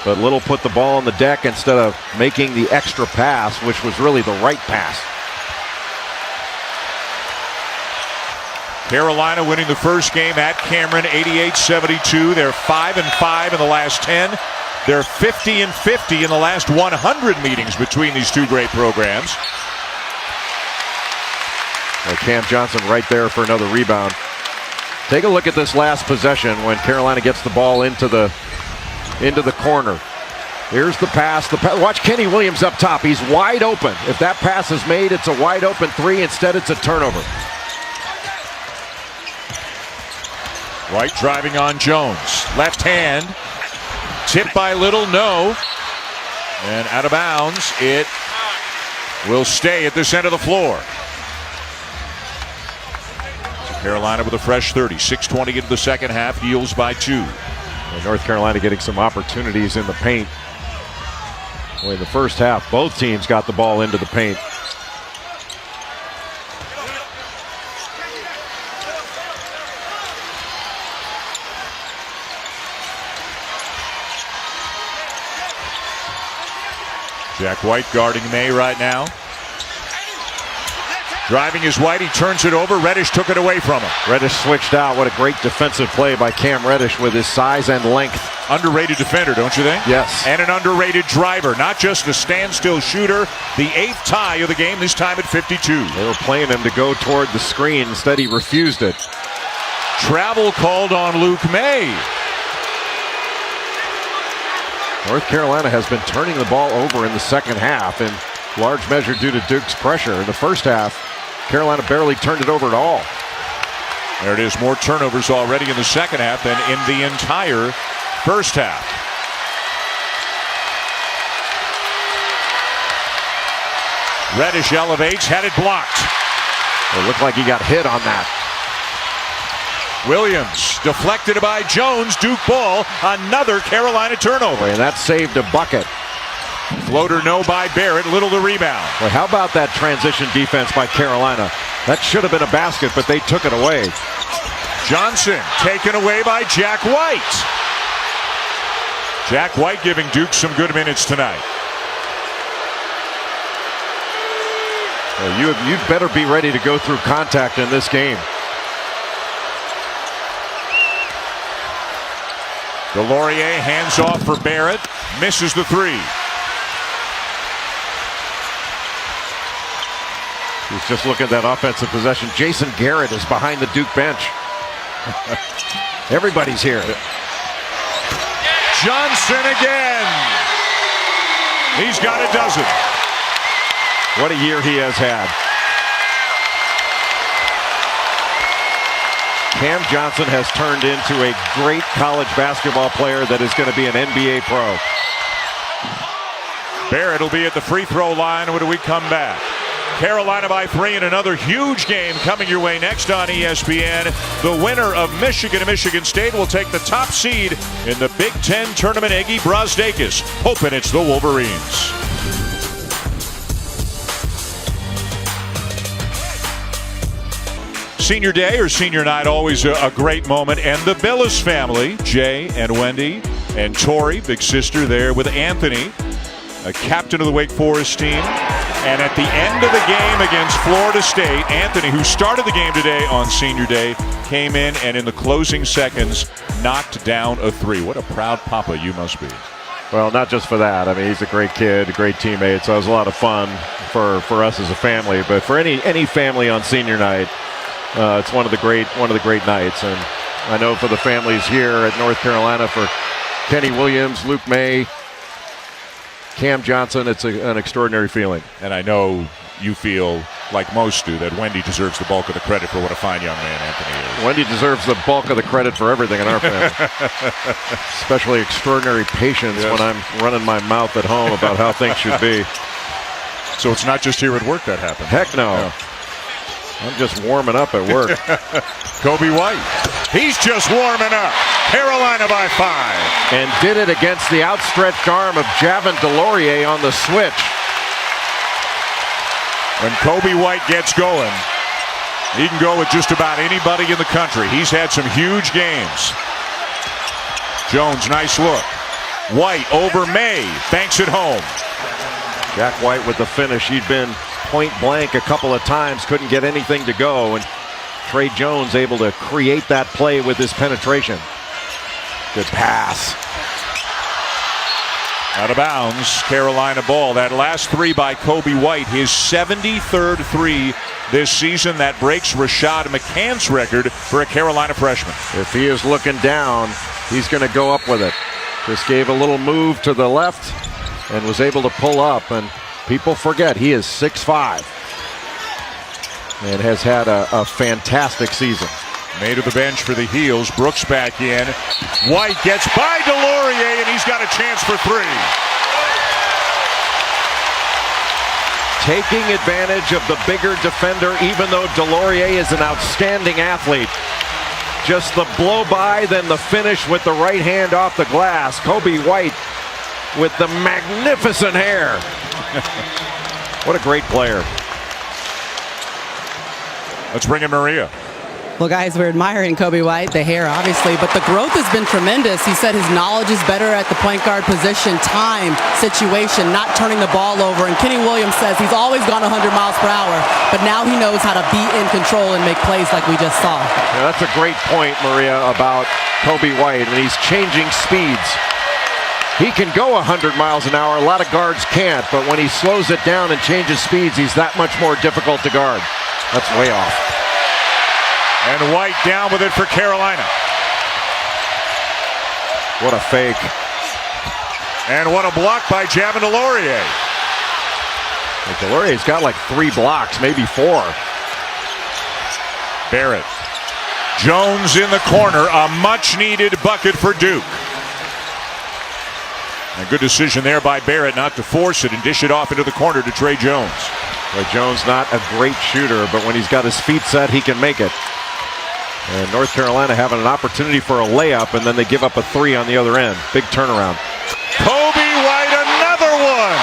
But Little put the ball on the deck instead of making the extra pass, which was really the right pass. Carolina winning the first game at Cameron 88-72. They're 5-5 in the last 10. They're 50-50 in the last 100 meetings between these two great programs. Well, Cam Johnson right there for another rebound. Take a look at this last possession when Carolina gets the ball into the corner. Here's the pass. Watch Kenny Williams up top. He's wide open. If that pass is made, it's a wide open three. Instead, it's a turnover. White driving on Jones. Left hand. Tipped by Little, no. And out of bounds. It will stay at this end of the floor. So Carolina with a fresh 30. 6:20 into the second half. Yields by 2. And North Carolina getting some opportunities in the paint. Well, in the first half, both teams got the ball into the paint. Jack White guarding May right now. Driving is White. He turns it over. Reddish took it away from him. Reddish switched out. What a great defensive play by Cam Reddish with his size and length. Underrated defender, don't you think? Yes. And an underrated driver. Not just a standstill shooter. The 8th tie of the game, this time at 52. They were playing him to go toward the screen. Instead, he refused it. Travel called on Luke May. North Carolina has been turning the ball over in the second half, in large measure due to Duke's pressure. In the first half, Carolina barely turned it over at all. There it is, more turnovers already in the second half than in the entire first half. Reddish elevates, had it blocked. It looked like he got hit on that. Williams deflected by Jones. Duke ball. Another Carolina turnover. And that saved a bucket. Floater no by Barrett. Little the rebound. Well, how about that transition defense by Carolina? That should have been a basket, but they took it away. Johnson taken away by Jack White. Jack White giving Duke some good minutes tonight. Well, you'd better be ready to go through contact in this game. Delorier hands off for Barrett. Misses the three. He's just looking at that offensive possession. Jason Garrett is behind the Duke bench. Everybody's here. Johnson again. He's got a dozen. What a year he has had. Cam Johnson has turned into a great college basketball player that is going to be an NBA pro. Barrett will be at the free throw line when we come back. Carolina by 3 in another huge game coming your way next on ESPN. The winner of Michigan and Michigan State will take the top seed in the Big Ten tournament. Iggy Brazdeikis, hoping it's the Wolverines. Senior day or senior night, always a great moment. And the Billis family, Jay and Wendy and Tori, big sister there with Anthony, a captain of the Wake Forest team. And at the end of the game against Florida State, Anthony, who started the game today on senior day, came in and in the closing seconds knocked down a three. What a proud papa you must be. Well, not just for that. I mean, he's a great kid, a great teammate, so it was a lot of fun for us as a family. But for any family on senior night, it's one of the great nights. And I know for the families here at North Carolina, for Kenny Williams, Luke May, Cam Johnson, it's an extraordinary feeling. And I know you feel, like most do, that Wendy deserves the bulk of the credit for what a fine young man Anthony is. Wendy deserves the bulk of the credit for everything in our family. Especially extraordinary patience when I'm running my mouth at home about how things should be. So it's not just here at work that happens. Heck no. Yeah. I'm just warming up at work. Kobe White. He's just warming up. Carolina by 5. And did it against the outstretched arm of Javin Delorier on the switch. When Kobe White gets going, he can go with just about anybody in the country. He's had some huge games. Jones, nice look. White over May. Banks it home. Jack White with the finish. He'd been point blank a couple of times, couldn't get anything to go, and Tre Jones able to create that play with his penetration. Good pass. Out of bounds, Carolina ball. That last three by Kobe White, his 73rd three this season. That breaks Rashad McCann's record for a Carolina freshman. If he is looking down, he's going to go up with it. Just gave a little move to the left and was able to pull up. And people forget he is 6'5" and has had a fantastic season. Made to the bench for the Heels. Brooks back in. White gets by Delorier, and he's got a chance for three. Taking advantage of the bigger defender, even though Delorier is an outstanding athlete. Just the blow by, then the finish with the right hand off the glass. Kobe White with the magnificent hair. What a great player. Let's bring in Maria. Well, guys, we're admiring Kobe White, the hair, obviously, but the growth has been tremendous. He said his knowledge is better at the point guard position, time, situation, not turning the ball over. And Kenny Williams says he's always gone 100 miles per hour, but now he knows how to be in control and make plays like we just saw. Yeah, that's a great point, Maria, about Kobe White, and he's changing speeds. He can go 100 miles an hour. A lot of guards can't, but when he slows it down and changes speeds, he's that much more difficult to guard. That's way off. And White down with it for Carolina. What a fake. And what a block by Javin Delorier. Delorier's got like 3 blocks, maybe 4. Barrett. Jones in the corner. A much-needed bucket for Duke. A good decision there by Barrett not to force it and dish it off into the corner to Tre Jones. Tre Jones not a great shooter, but when he's got his feet set, he can make it. And North Carolina having an opportunity for a layup, and then they give up a 3 on the other end. Big turnaround. Kobe White, another one.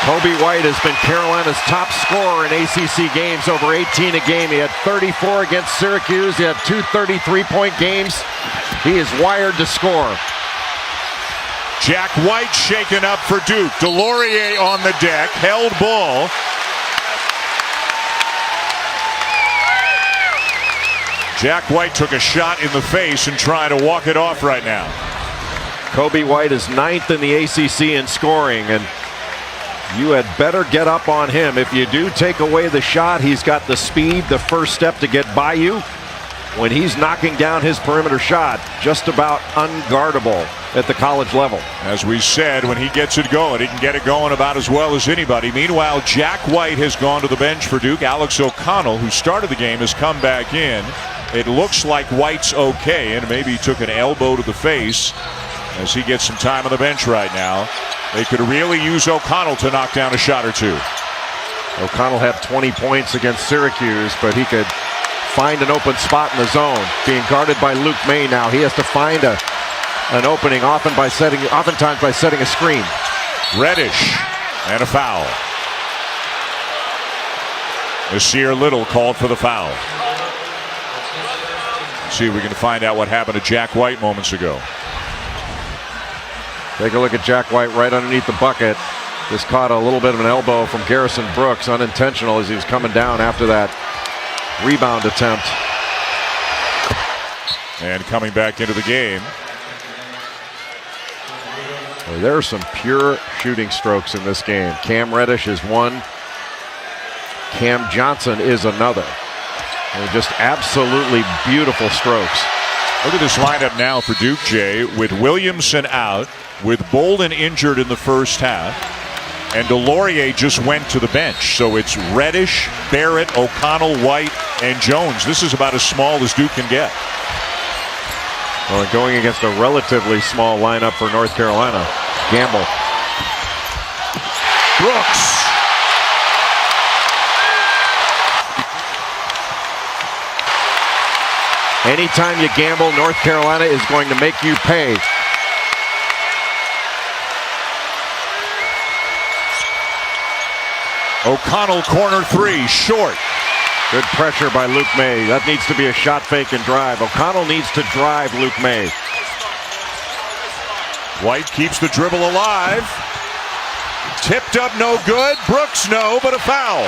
Kobe White has been Carolina's top scorer in ACC games, over 18 a game. He had 34 against Syracuse. He had 2 33-point games. He is wired to score. Jack White shaken up for Duke. Delorier on the deck, held ball. Jack White took a shot in the face and trying to walk it off right now. Kobe White is 9th in the ACC in scoring, and you had better get up on him. If you do take away the shot, he's got the speed, the first step to get by you. When he's knocking down his perimeter shot, just about unguardable at the college level. As we said, when he gets it going, he can get it going about as well as anybody. Meanwhile, Jack White has gone to the bench for Duke. Alex O'Connell, who started the game, has come back in. It looks like White's okay, and maybe he took an elbow to the face as he gets some time on the bench right now. They could really use O'Connell to knock down a shot or two. O'Connell had 20 points against Syracuse, but he could find an open spot in the zone. Being guarded by Luke May now. He has to find an opening, oftentimes by setting a screen. Reddish and a foul. Nasir Little called for the foul. Let's see if we can find out what happened to Jack White moments ago. Take a look at Jack White right underneath the bucket. Just caught a little bit of an elbow from Garrison Brooks, unintentional, as he was coming down after that rebound attempt. And coming back into the game. Well, there are some pure shooting strokes in this game. Cam Reddish is one. Cam Johnson is another. They're just absolutely beautiful strokes. Look at this lineup now for Duke, Jay, with Williamson out, with Bolden injured in the first half, and Delorier just went to the bench. So it's Reddish, Barrett, O'Connell, White, and Jones. This is about as small as Duke can get. Well, going against a relatively small lineup for North Carolina. Gamble. Brooks. Anytime you gamble, North Carolina is going to make you pay. O'Connell corner 3, short. Good pressure by Luke May. That needs to be a shot fake and drive. O'Connell needs to drive Luke May. White keeps the dribble alive. Tipped up, no good. Brooks, no, but a foul.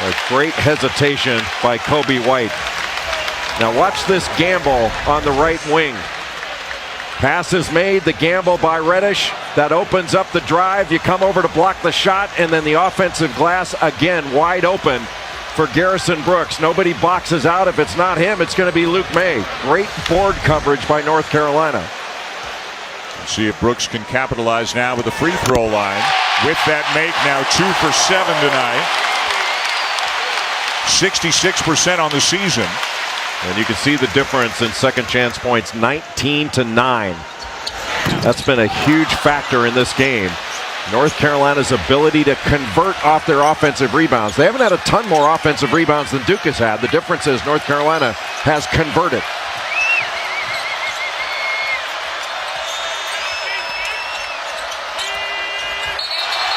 A great hesitation by Kobe White. Now watch this gamble on the right wing. Pass is made, the gamble by Reddish. That opens up the drive. You come over to block the shot, and then the offensive glass again wide open for Garrison Brooks. Nobody boxes out. If it's not him, it's going to be Luke May. Great board coverage by North Carolina. Let's see if Brooks can capitalize now with the free throw line. With that make, now 2 for 7 tonight. 66% on the season. And you can see the difference in second chance points, 19-9. That's been a huge factor in this game. North Carolina's ability to convert off their offensive rebounds. They haven't had a ton more offensive rebounds than Duke has had. The difference is North Carolina has converted.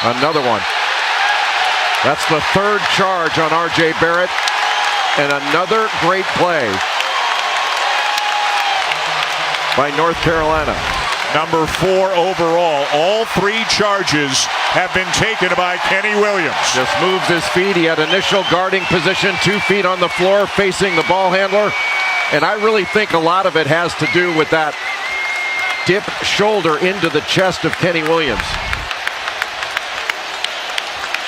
Another one. That's the third charge on R.J. Barrett. And another great play by North Carolina. Number 4 overall. All 3 charges have been taken by Kenny Williams. Just moves his feet. He had initial guarding position, 2 feet on the floor facing the ball handler. And I really think a lot of it has to do with that dip shoulder into the chest of Kenny Williams.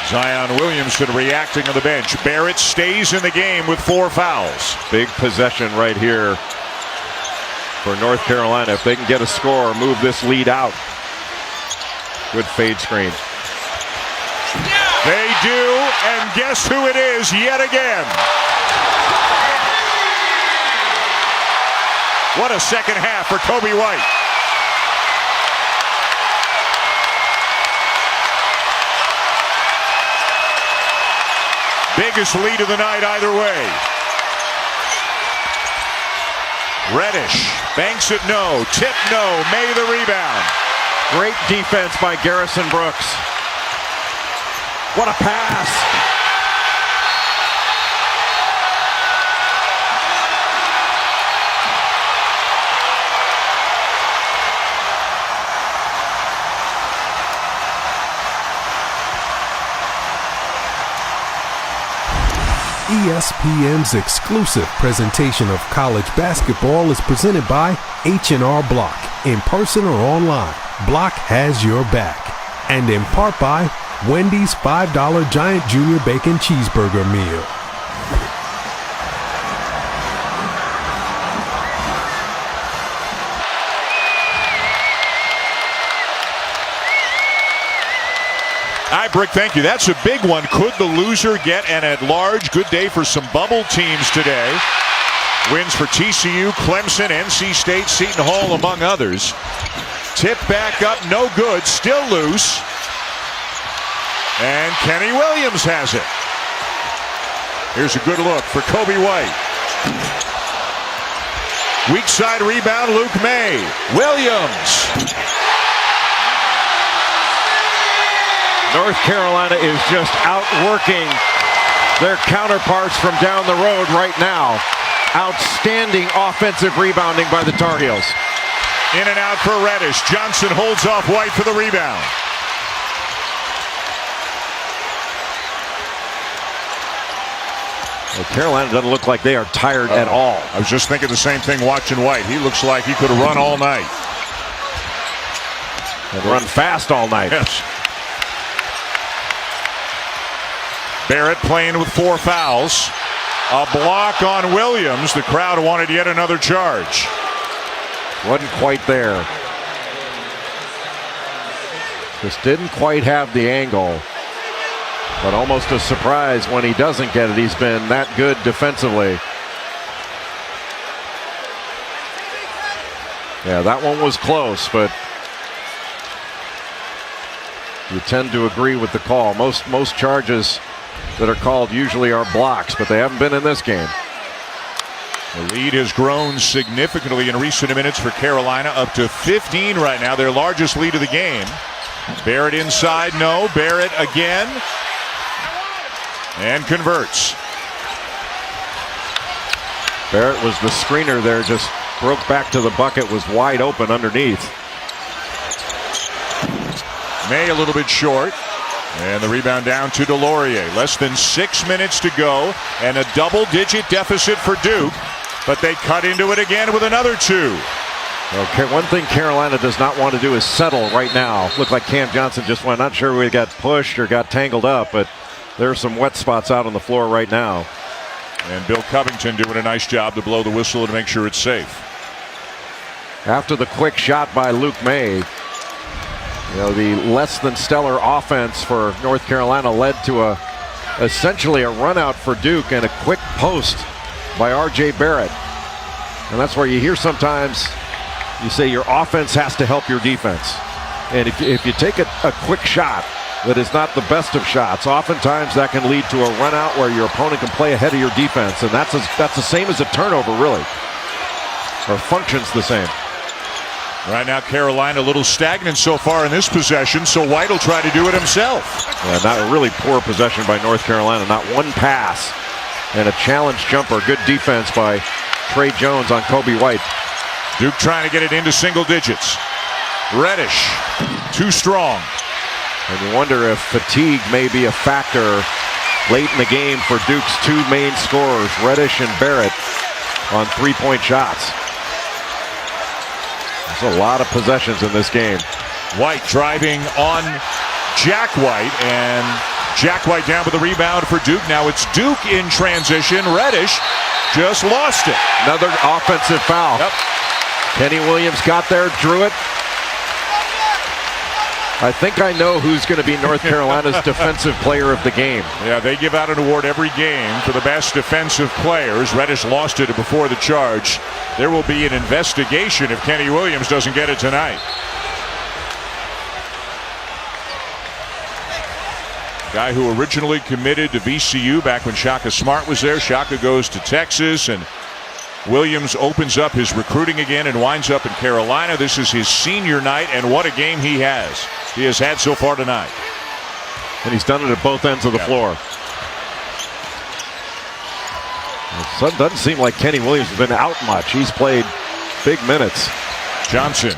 Zion Williamson reacting on the bench. Barrett stays in the game with 4 fouls. Big possession right here for North Carolina. If they can get a score, move this lead out. Good fade screen. They do, and guess who it is yet again? What a second half for Kobe White. Biggest lead of the night either way. Reddish banks it, no. Tip, no. May the rebound. Great defense by Garrison Brooks. What a pass. ESPN's exclusive presentation of college basketball is presented by H&R Block. In person or online, Block has your back. And in part by Wendy's $5 Giant Junior Bacon Cheeseburger Meal. Brick, thank you. That's a big one. Could the loser get an at-large? Good day for some bubble teams today. Wins for TCU, Clemson, NC State, Seton Hall, among others. Tip back up, no good, still loose. And Kenny Williams has it. Here's a good look for Kobe White. Weak side rebound, Luke May. Williams. North Carolina is just outworking their counterparts from down the road right now. Outstanding offensive rebounding by the Tar Heels. In and out for Reddish. Johnson holds off White for the rebound. Well, Carolina doesn't look like they are tired at all. I was just thinking the same thing watching White. He looks like he could have run all night. And run fast all night. Yes. Barrett playing with 4 fouls. A block on Williams. The crowd wanted yet another charge. Wasn't quite there. Just didn't quite have the angle. But almost a surprise when he doesn't get it. He's been that good defensively. Yeah, that one was close, but you tend to agree with the call. Most charges that are called usually are blocks, but they haven't been in this game. The lead has grown significantly in recent minutes for Carolina, up to 15 right now, their largest lead of the game. Barrett inside, no. Barrett again. And converts. Barrett was the screener there, just broke back to the bucket, was wide open underneath. May a little bit short. And the rebound down to DeLaurier. Less than 6 minutes to go and a double-digit deficit for Duke. But they cut into it again with another 2. Okay, one thing Carolina does not want to do is settle right now. Looked like Cam Johnson just went. Not sure we got pushed or got tangled up, but there are some wet spots out on the floor right now. And Bill Covington doing a nice job to blow the whistle and make sure it's safe. After the quick shot by Luke May, the less than stellar offense for North Carolina led to essentially a run out for Duke and a quick post by R.J. Barrett. And that's where you hear sometimes you say your offense has to help your defense. And if you take a quick shot that is not the best of shots, oftentimes that can lead to a run out where your opponent can play ahead of your defense. And that's the same as a turnover, really. Or functions the same. Right now, Carolina a little stagnant so far in this possession, so White will try to do it himself. Not a really poor possession by North Carolina. Not one pass and a challenge jumper. Good defense by Trey Jones on Kobe White. Duke trying to get it into single digits. Reddish, too strong. And you wonder if fatigue may be a factor late in the game for Duke's 2 main scorers, Reddish and Barrett, on 3-point shots. There's a lot of possessions in this game. White driving on Jack White, and Jack White down with the rebound for Duke. Now it's Duke in transition. Reddish just lost it. Another offensive foul. Yep. Kenny Williams got there, drew it. I think I know who's going to be North Carolina's defensive player of the game. Yeah, they give out an award every game for the best defensive players. Reddish lost it before the charge. There will be an investigation if Kenny Williams doesn't get it tonight. Guy who originally committed to VCU back when Shaka Smart was there. Shaka goes to Texas, and Williams opens up his recruiting again and winds up in Carolina. This is his senior night, and what a game he has had so far tonight. And he's done it at both ends of the floor. It doesn't seem like Kenny Williams has been out much. He's played big minutes. Johnson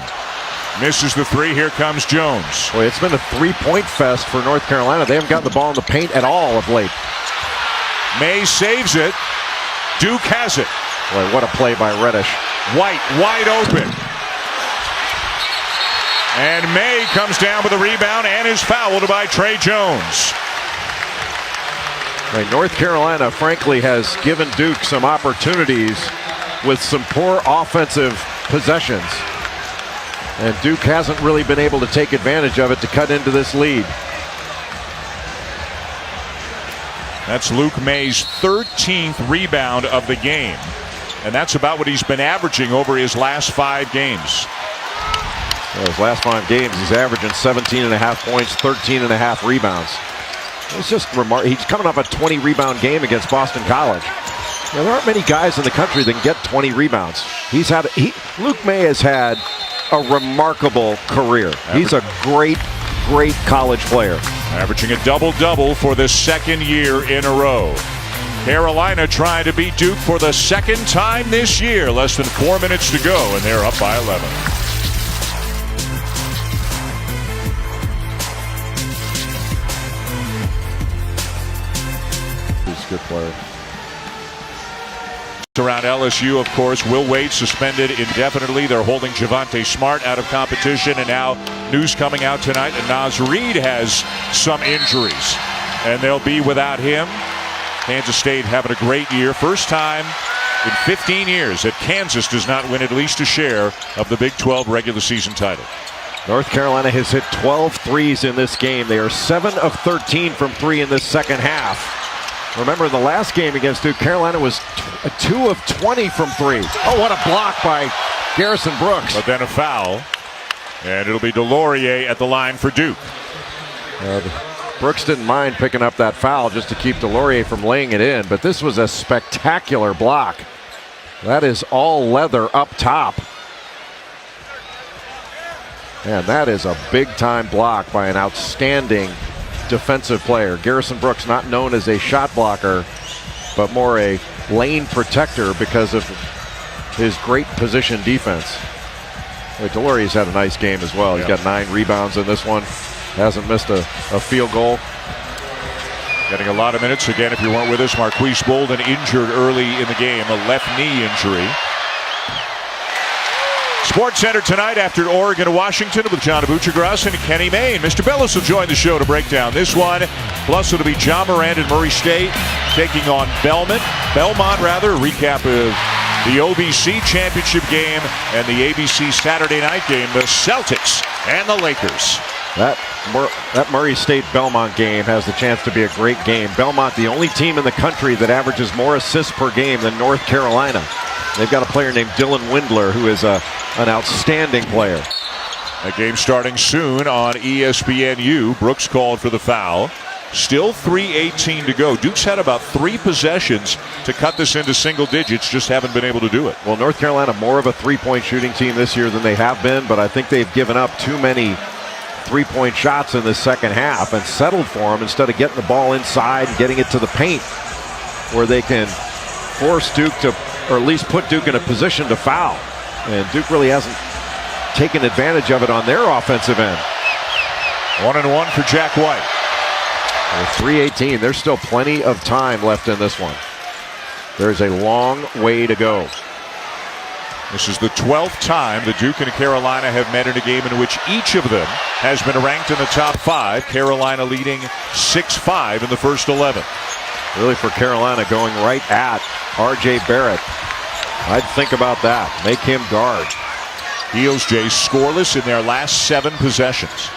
misses the 3. Here comes Jones. Boy, it's been a 3-point fest for North Carolina. They haven't gotten the ball in the paint at all of late. May saves it. Duke has it. Boy, what a play by Reddish. White wide open. And May comes down with a rebound and is fouled by Trey Jones. Right, North Carolina, frankly, has given Duke some opportunities with some poor offensive possessions. And Duke hasn't really been able to take advantage of it to cut into this lead. That's Luke May's 13th rebound of the game. And that's about what he's been averaging over his last 5 games. Well, his last 5 games, he's averaging 17.5 points, 13.5 rebounds. It's just remarkable. He's coming off a 20 rebound game against Boston College. There aren't many guys in the country that can get 20 rebounds. Luke May has had a remarkable career. He's a great college player. Averaging a double-double for the 2nd year in a row. Carolina trying to beat Duke for the 2nd time this year. Less than 4 minutes to go, and they're up by 11. He's a good player. Around LSU, of course, Will Wade suspended indefinitely. They're holding Javonte Smart out of competition, and now news coming out tonight that Naz Reid has some injuries, and they'll be without him. Kansas State having a great year. First time in 15 years that Kansas does not win at least a share of the Big 12 regular season title. North Carolina has hit 12 threes in this game. They are 7 of 13 from 3 in this second half. Remember, the last game against Duke, Carolina was 2 of 20 from 3. Oh, what a block by Garrison Brooks. But then a foul, and it'll be DeLaurier at the line for Duke. Brooks didn't mind picking up that foul just to keep DeLaurier from laying it in, but this was a spectacular block. That is all leather up top. And that is a big-time block by an outstanding defensive player. Garrison Brooks, not known as a shot blocker, but more a lane protector because of his great position defense. DeLaurier's had a nice game as well. He's got 9 rebounds in this one. Hasn't missed a field goal. Getting a lot of minutes. Again, if you weren't with us, Marquise Bolden injured early in the game, a left knee injury. Sports Center tonight after Oregon, Washington with John Abuchagras and Kenny Mayne. Mr. Bellis will join the show to break down this one. Plus, it'll be John Morant and Murray State taking on Belmont. A recap of the OVC championship game and the ABC Saturday night game, the Celtics and the Lakers. That Murray State-Belmont game has the chance to be a great game. Belmont, the only team in the country that averages more assists per game than North Carolina. They've got a player named Dylan Windler who is an outstanding player. A game starting soon on ESPNU. Brooks called for the foul. Still 3:18 to go. Duke's had about 3 possessions to cut this into single digits, just haven't been able to do it. Well, North Carolina more of a three-point shooting team this year than they have been, but I think they've given up too many three-point shots in the second half and settled for them instead of getting the ball inside and getting it to the paint where they can force Duke to, or at least put Duke in a position to foul. And Duke really hasn't taken advantage of it on their offensive end. 1-and-1 for Jack White. 3:18. There's still plenty of time left in this one. There's a long way to go. This is the 12th time that Duke and Carolina have met in a game in which each of them has been ranked in the top 5. Carolina leading 6-5 in the first 11. Really, for Carolina, going right at R.J. Barrett. I'd think about that. Make him guard. Heels Jay scoreless in their last 7 possessions.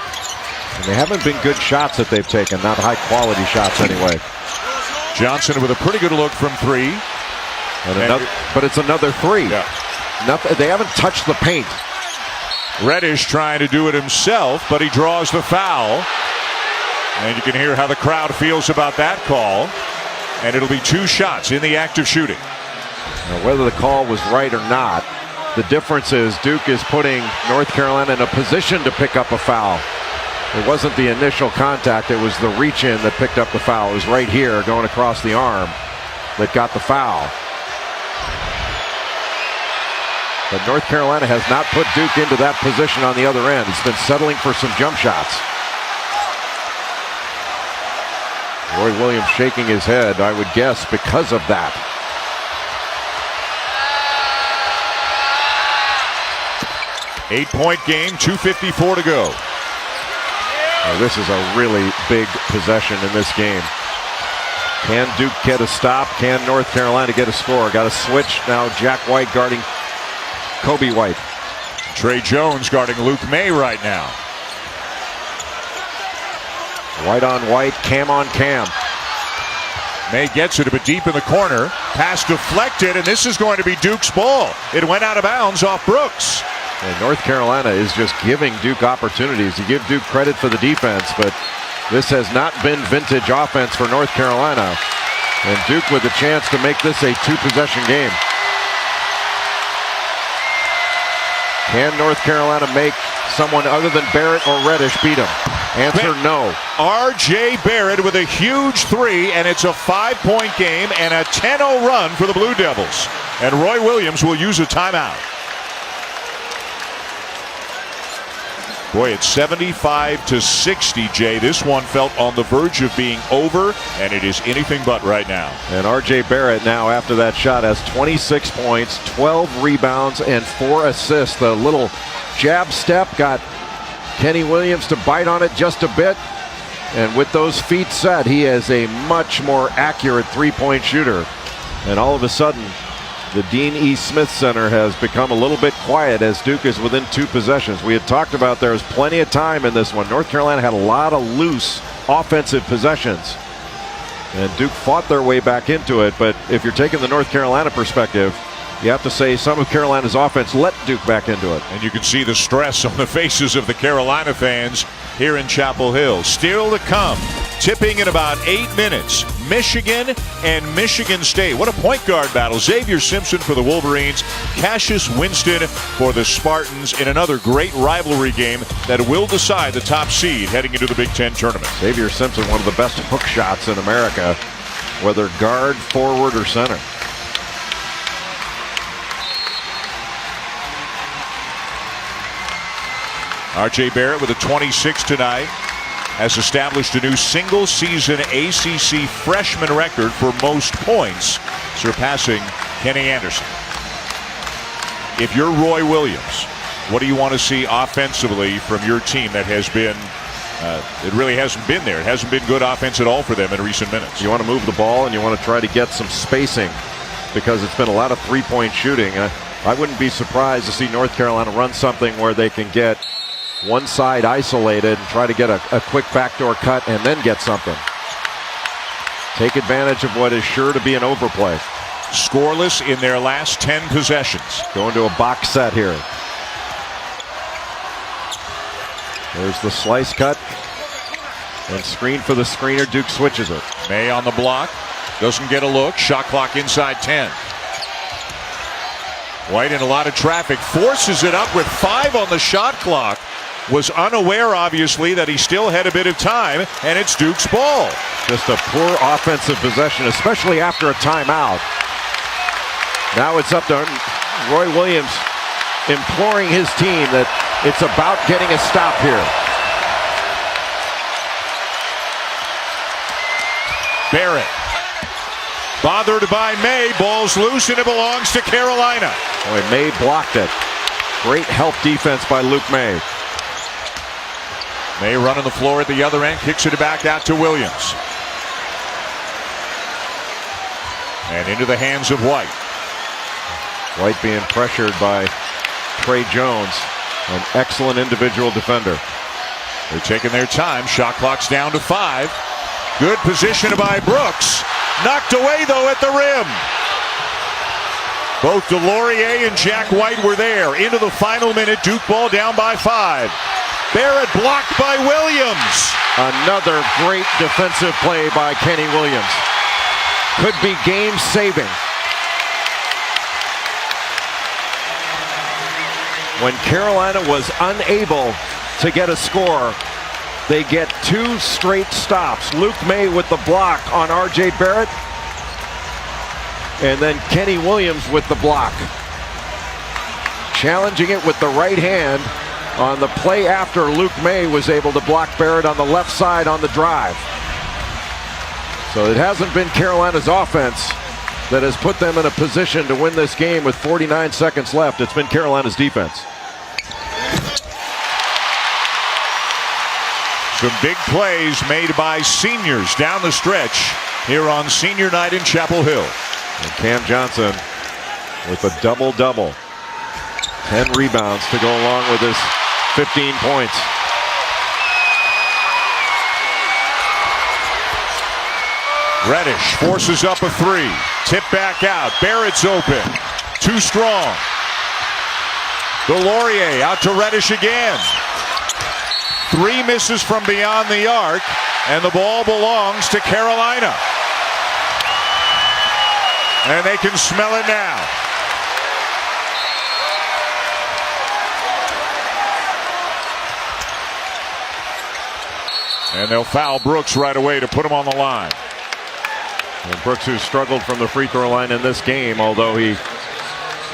And they haven't been good shots that they've taken, not high quality shots anyway. Johnson with a pretty good look from 3. But it's another 3. Yeah. They haven't touched the paint. Reddish trying to do it himself, but he draws the foul. And you can hear how the crowd feels about that call. And it'll be 2 shots in the act of shooting. Now, whether the call was right or not, the difference is Duke is putting North Carolina in a position to pick up a foul. It wasn't the initial contact, it was the reach in that picked up the foul. It was right here going across the arm that got the foul. But North Carolina has not put Duke into that position on the other end. It's been settling for some jump shots. Roy Williams shaking his head, I would guess, because of that. Eight-point game, 2:54 to go. Oh, this is a really big possession in this game. Can Duke get a stop? Can North Carolina get a score? Got a switch now. Jack White guarding Kobe White. Trey Jones guarding Luke May right now. White on White, Cam on Cam. May gets it, but deep in the corner. Pass deflected, and this is going to be Duke's ball. It went out of bounds off Brooks. And North Carolina is just giving Duke opportunities. You give Duke credit for the defense, but this has not been vintage offense for North Carolina. And Duke with a chance to make this a 2-possession game. Can North Carolina make someone other than Barrett or Reddish beat him? Answer no. R.J. Barrett with a huge 3, and it's a 5-point game and a 10-0 run for the Blue Devils. And Roy Williams will use a timeout. Boy, it's 75-60, Jay. This one felt on the verge of being over, and it is anything but right now. And R.J. Barrett now, after that shot, has 26 points, 12 rebounds, and 4 assists. The little jab step got Kenny Williams to bite on it just a bit. And with those feet set, he is a much more accurate three-point shooter. And all of a sudden, the Dean E. Smith Center has become a little bit quiet as Duke is within 2 possessions. We had talked about there was plenty of time in this one. North Carolina had a lot of loose offensive possessions. And Duke fought their way back into it. But if you're taking the North Carolina perspective, you have to say some of Carolina's offense let Duke back into it. And you can see the stress on the faces of the Carolina fans here in Chapel Hill. Still to come. Tipping in about 8 minutes. Michigan and Michigan State. What a point guard battle. Xavier Simpson for the Wolverines. Cassius Winston for the Spartans in another great rivalry game that will decide the top seed heading into the Big Ten tournament. Xavier Simpson, one of the best hook shots in America, whether guard, forward, or center. R.J. Barrett with a 26 tonight. has established a new single-season ACC freshman record for most points, surpassing Kenny Anderson. If you're Roy Williams, what do you want to see offensively from your team that has been, it really hasn't been there. It hasn't been good offense at all for them in recent minutes. You want to move the ball and you want to try to get some spacing because it's been a lot of three-point shooting. I wouldn't be surprised to see North Carolina run something where they can get one side isolated and try to get a quick backdoor cut and then get something. Take advantage of what is sure to be an overplay. Scoreless in their last 10 possessions. Going to a box set here. There's the slice cut. And screen for the screener. Duke switches it. May on the block. Doesn't get a look. Shot clock inside 10. White in a lot of traffic. Forces it up with 5 on the shot clock. Was unaware, obviously, that he still had a bit of time. And it's Duke's ball. Just a poor offensive possession, especially after a timeout. Now it's up to Roy Williams imploring his team that it's about getting a stop here. Barrett. Bothered by May. Ball's loose and it belongs to Carolina. Boy, May blocked it. Great help defense by Luke May. May running the floor at the other end. Kicks it back out to Williams. And into the hands of White. White being pressured by Trey Jones, an excellent individual defender. They're taking their time. Shot clock's down to 5. Good position by Brooks. Knocked away, though, at the rim. Both DeLaurier and Jack White were there. Into the final minute. Duke ball down by 5. Barrett blocked by Williams. Another great defensive play by Kenny Williams. Could be game-saving. When Carolina was unable to get a score, they get 2 straight stops. Luke May with the block on R.J. Barrett, and then Kenny Williams with the block. Challenging it with the right hand on the play after Luke May was able to block Barrett on the left side on the drive. So it hasn't been Carolina's offense that has put them in a position to win this game with 49 seconds left. It's been Carolina's defense. Some big plays made by seniors down the stretch here on senior night in Chapel Hill. And Cam Johnson with a double-double. 10 rebounds to go along with his 15 points. Reddish forces up a 3. Tip back out. Barrett's open. Too strong. DeLaurier out to Reddish again. 3 misses from beyond the arc, and the ball belongs to Carolina. And they can smell it now. And they'll foul Brooks right away to put him on the line. And Brooks, who struggled from the free throw line in this game, although he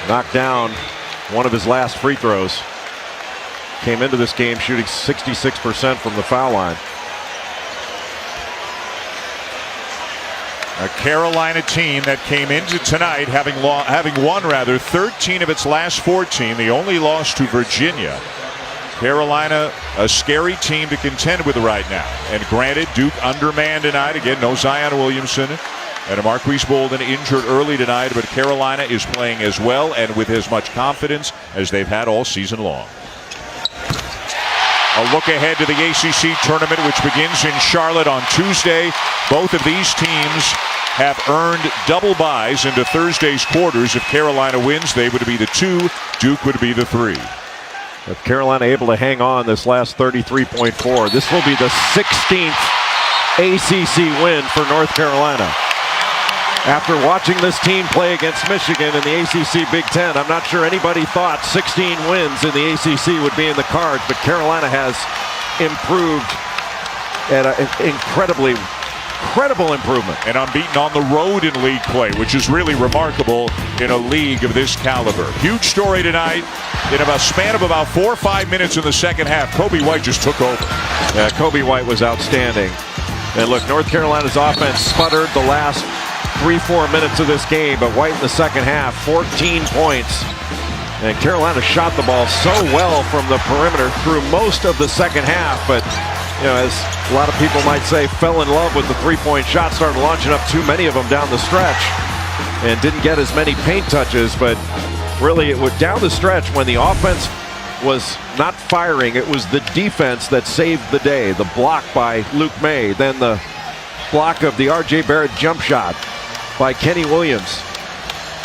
knocked down one of his last free throws, came into this game shooting 66% from the foul line. A Carolina team that came into tonight having won 13 of its last 14. The only loss to Virginia. Carolina, a scary team to contend with right now. And granted, Duke undermanned tonight. Again, no Zion Williamson. And a Marquise Bolden injured early tonight. But Carolina is playing as well and with as much confidence as they've had all season long. A look ahead to the ACC tournament, which begins in Charlotte on Tuesday. Both of these teams have earned double byes into Thursday's quarters. If Carolina wins, they would be the 2. Duke would be the 3. If Carolina able to hang on this last 33.4, this will be the 16th ACC win for North Carolina. After watching this team play against Michigan in the ACC Big Ten, I'm not sure anybody thought 16 wins in the ACC would be in the cards, but Carolina has improved at an incredible improvement. And unbeaten on the road in league play, which is really remarkable in a league of this caliber. Huge story tonight. in a span of about 4 or 5 minutes in the second half, Coby White just took over. Yeah, Coby White was outstanding. And look, North Carolina's offense sputtered the last 3-4 minutes of this game, but White in the second half, 14 points. And Carolina shot the ball so well from the perimeter through most of the second half, but you know, as a lot of people might say, fell in love with the three-point shot, started launching up too many of them down the stretch, and didn't get as many paint touches. But really, it was down the stretch when the offense was not firing. It was the defense that saved the day. The block by Luke May, then the block of the R.J. Barrett jump shot by Kenny Williams.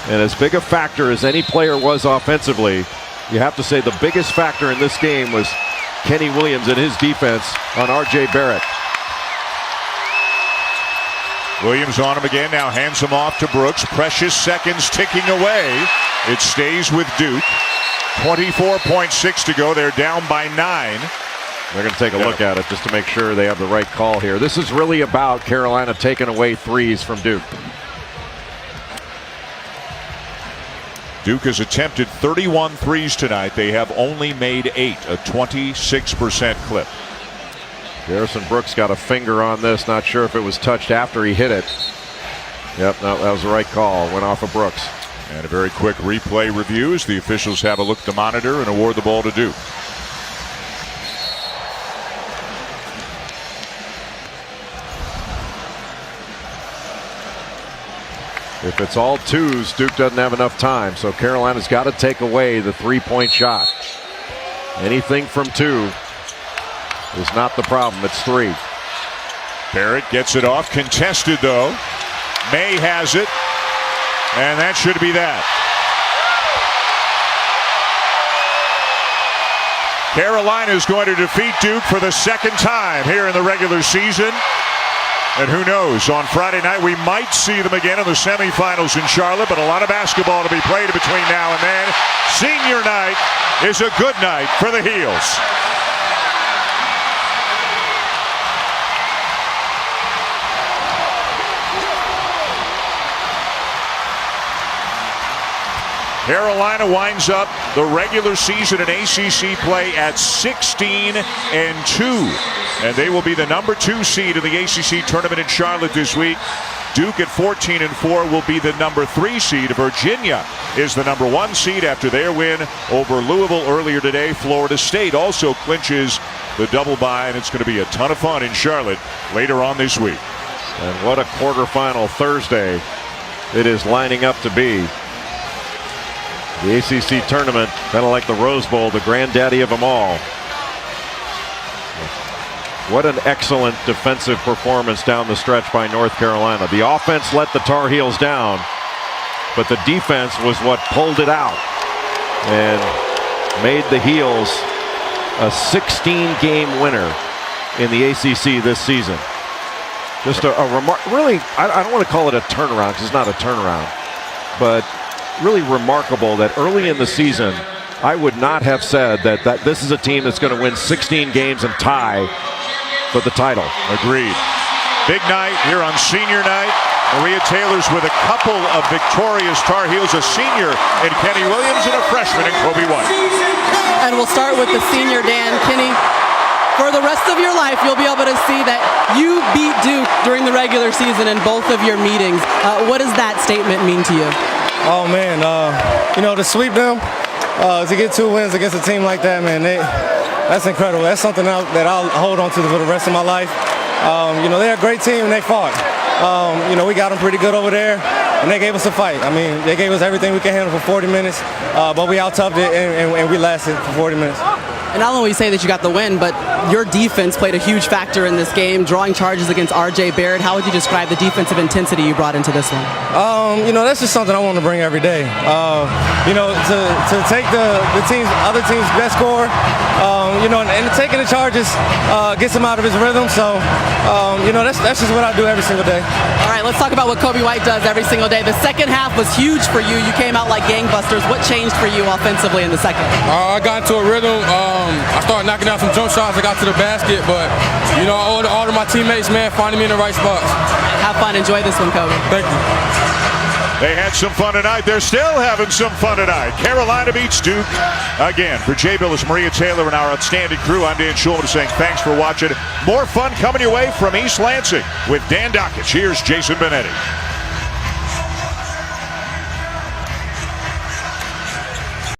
And as big a factor as any player was offensively, you have to say the biggest factor in this game was Kenny Williams and his defense on R.J. Barrett. Williams on him again, now hands him off to Brooks. Precious seconds ticking away. It stays with Duke. 24.6 to go. They're down by 9. They're going to take a look at it just to make sure they have the right call here. This is really about Carolina taking away threes from Duke. Duke has attempted 31 threes tonight. They have only made 8, a 26% clip. Garrison Brooks got a finger on this. Not sure if it was touched after he hit it. Yep, no, that was the right call. Went off of Brooks. And a very quick replay review as the officials have a look at the monitor and award the ball to Duke. If it's all twos, Duke doesn't have enough time, so Carolina's got to take away the three-point shot. Anything from 2 is not the problem. It's 3. Barrett gets it off, contested though. May has it, and that should be that. Carolina is going to defeat Duke for the second time here in the regular season. And who knows, on Friday night we might see them again in the semifinals in Charlotte, but a lot of basketball to be played between now and then. Senior night is a good night for the Heels. Carolina winds up the regular season in ACC play at 16-2. And they will be the number 2 seed in the ACC tournament in Charlotte this week. Duke at 14-4 will be the number 3 seed. Virginia is the number 1 seed after their win over Louisville earlier today. Florida State also clinches the double bye, and it's going to be a ton of fun in Charlotte later on this week. And what a quarterfinal Thursday it is lining up to be. The ACC tournament, kind of like the Rose Bowl, the granddaddy of them all. What an excellent defensive performance down the stretch by North Carolina. The offense let the Tar Heels down, but the defense was what pulled it out and made the Heels a 16-game winner in the ACC this season. Just a remark. Really, I don't want to call it a turnaround because it's not a turnaround, but really remarkable that early in the season, I would not have said that this is a team that's going to win 16 games and tie for the title. Agreed. Big night here on senior night. Maria Taylor's with a couple of victorious Tar Heels, a senior in Kenny Williams and a freshman in Coby White. And we'll start with the senior, Dan. Kenny, for the rest of your life, you'll be able to see that you beat Duke during the regular season in both of your meetings. What does that statement mean to you? Oh, man, you know, to sweep them, to get 2 wins against a team like that, man, that's incredible. That's something that I'll hold on to for the rest of my life. You know, they're a great team, and they fought. You know, we got them pretty good over there, and they gave us a fight. I mean, they gave us everything we could handle for 40 minutes, but we out-toughed it, and we lasted for 40 minutes. And not only say that you got the win, but your defense played a huge factor in this game, drawing charges against R.J. Barrett. How would you describe the defensive intensity you brought into this one? You know, that's just something I want to bring every day. You know, to take the other team's best scorer, you know, and taking the charges gets him out of his rhythm. So, you know, that's just what I do every single day. All right, let's talk about what Coby White does every single day. The second half was huge for you. You came out like gangbusters. What changed for you offensively in the second? I got into a rhythm. I started knocking down some jump shots. I got to the basket, but, you know, I owe all of my teammates, man, finding me in the right spots. Have fun. Enjoy this one, Coby. Thank you. They had some fun tonight. They're still having some fun tonight. Carolina beats Duke. Again, for Jay Billis, Maria Taylor, and our outstanding crew, I'm Dan Schulman saying thanks for watching. More fun coming your way from East Lansing with Dan Dockich. Here's Jason Benetti.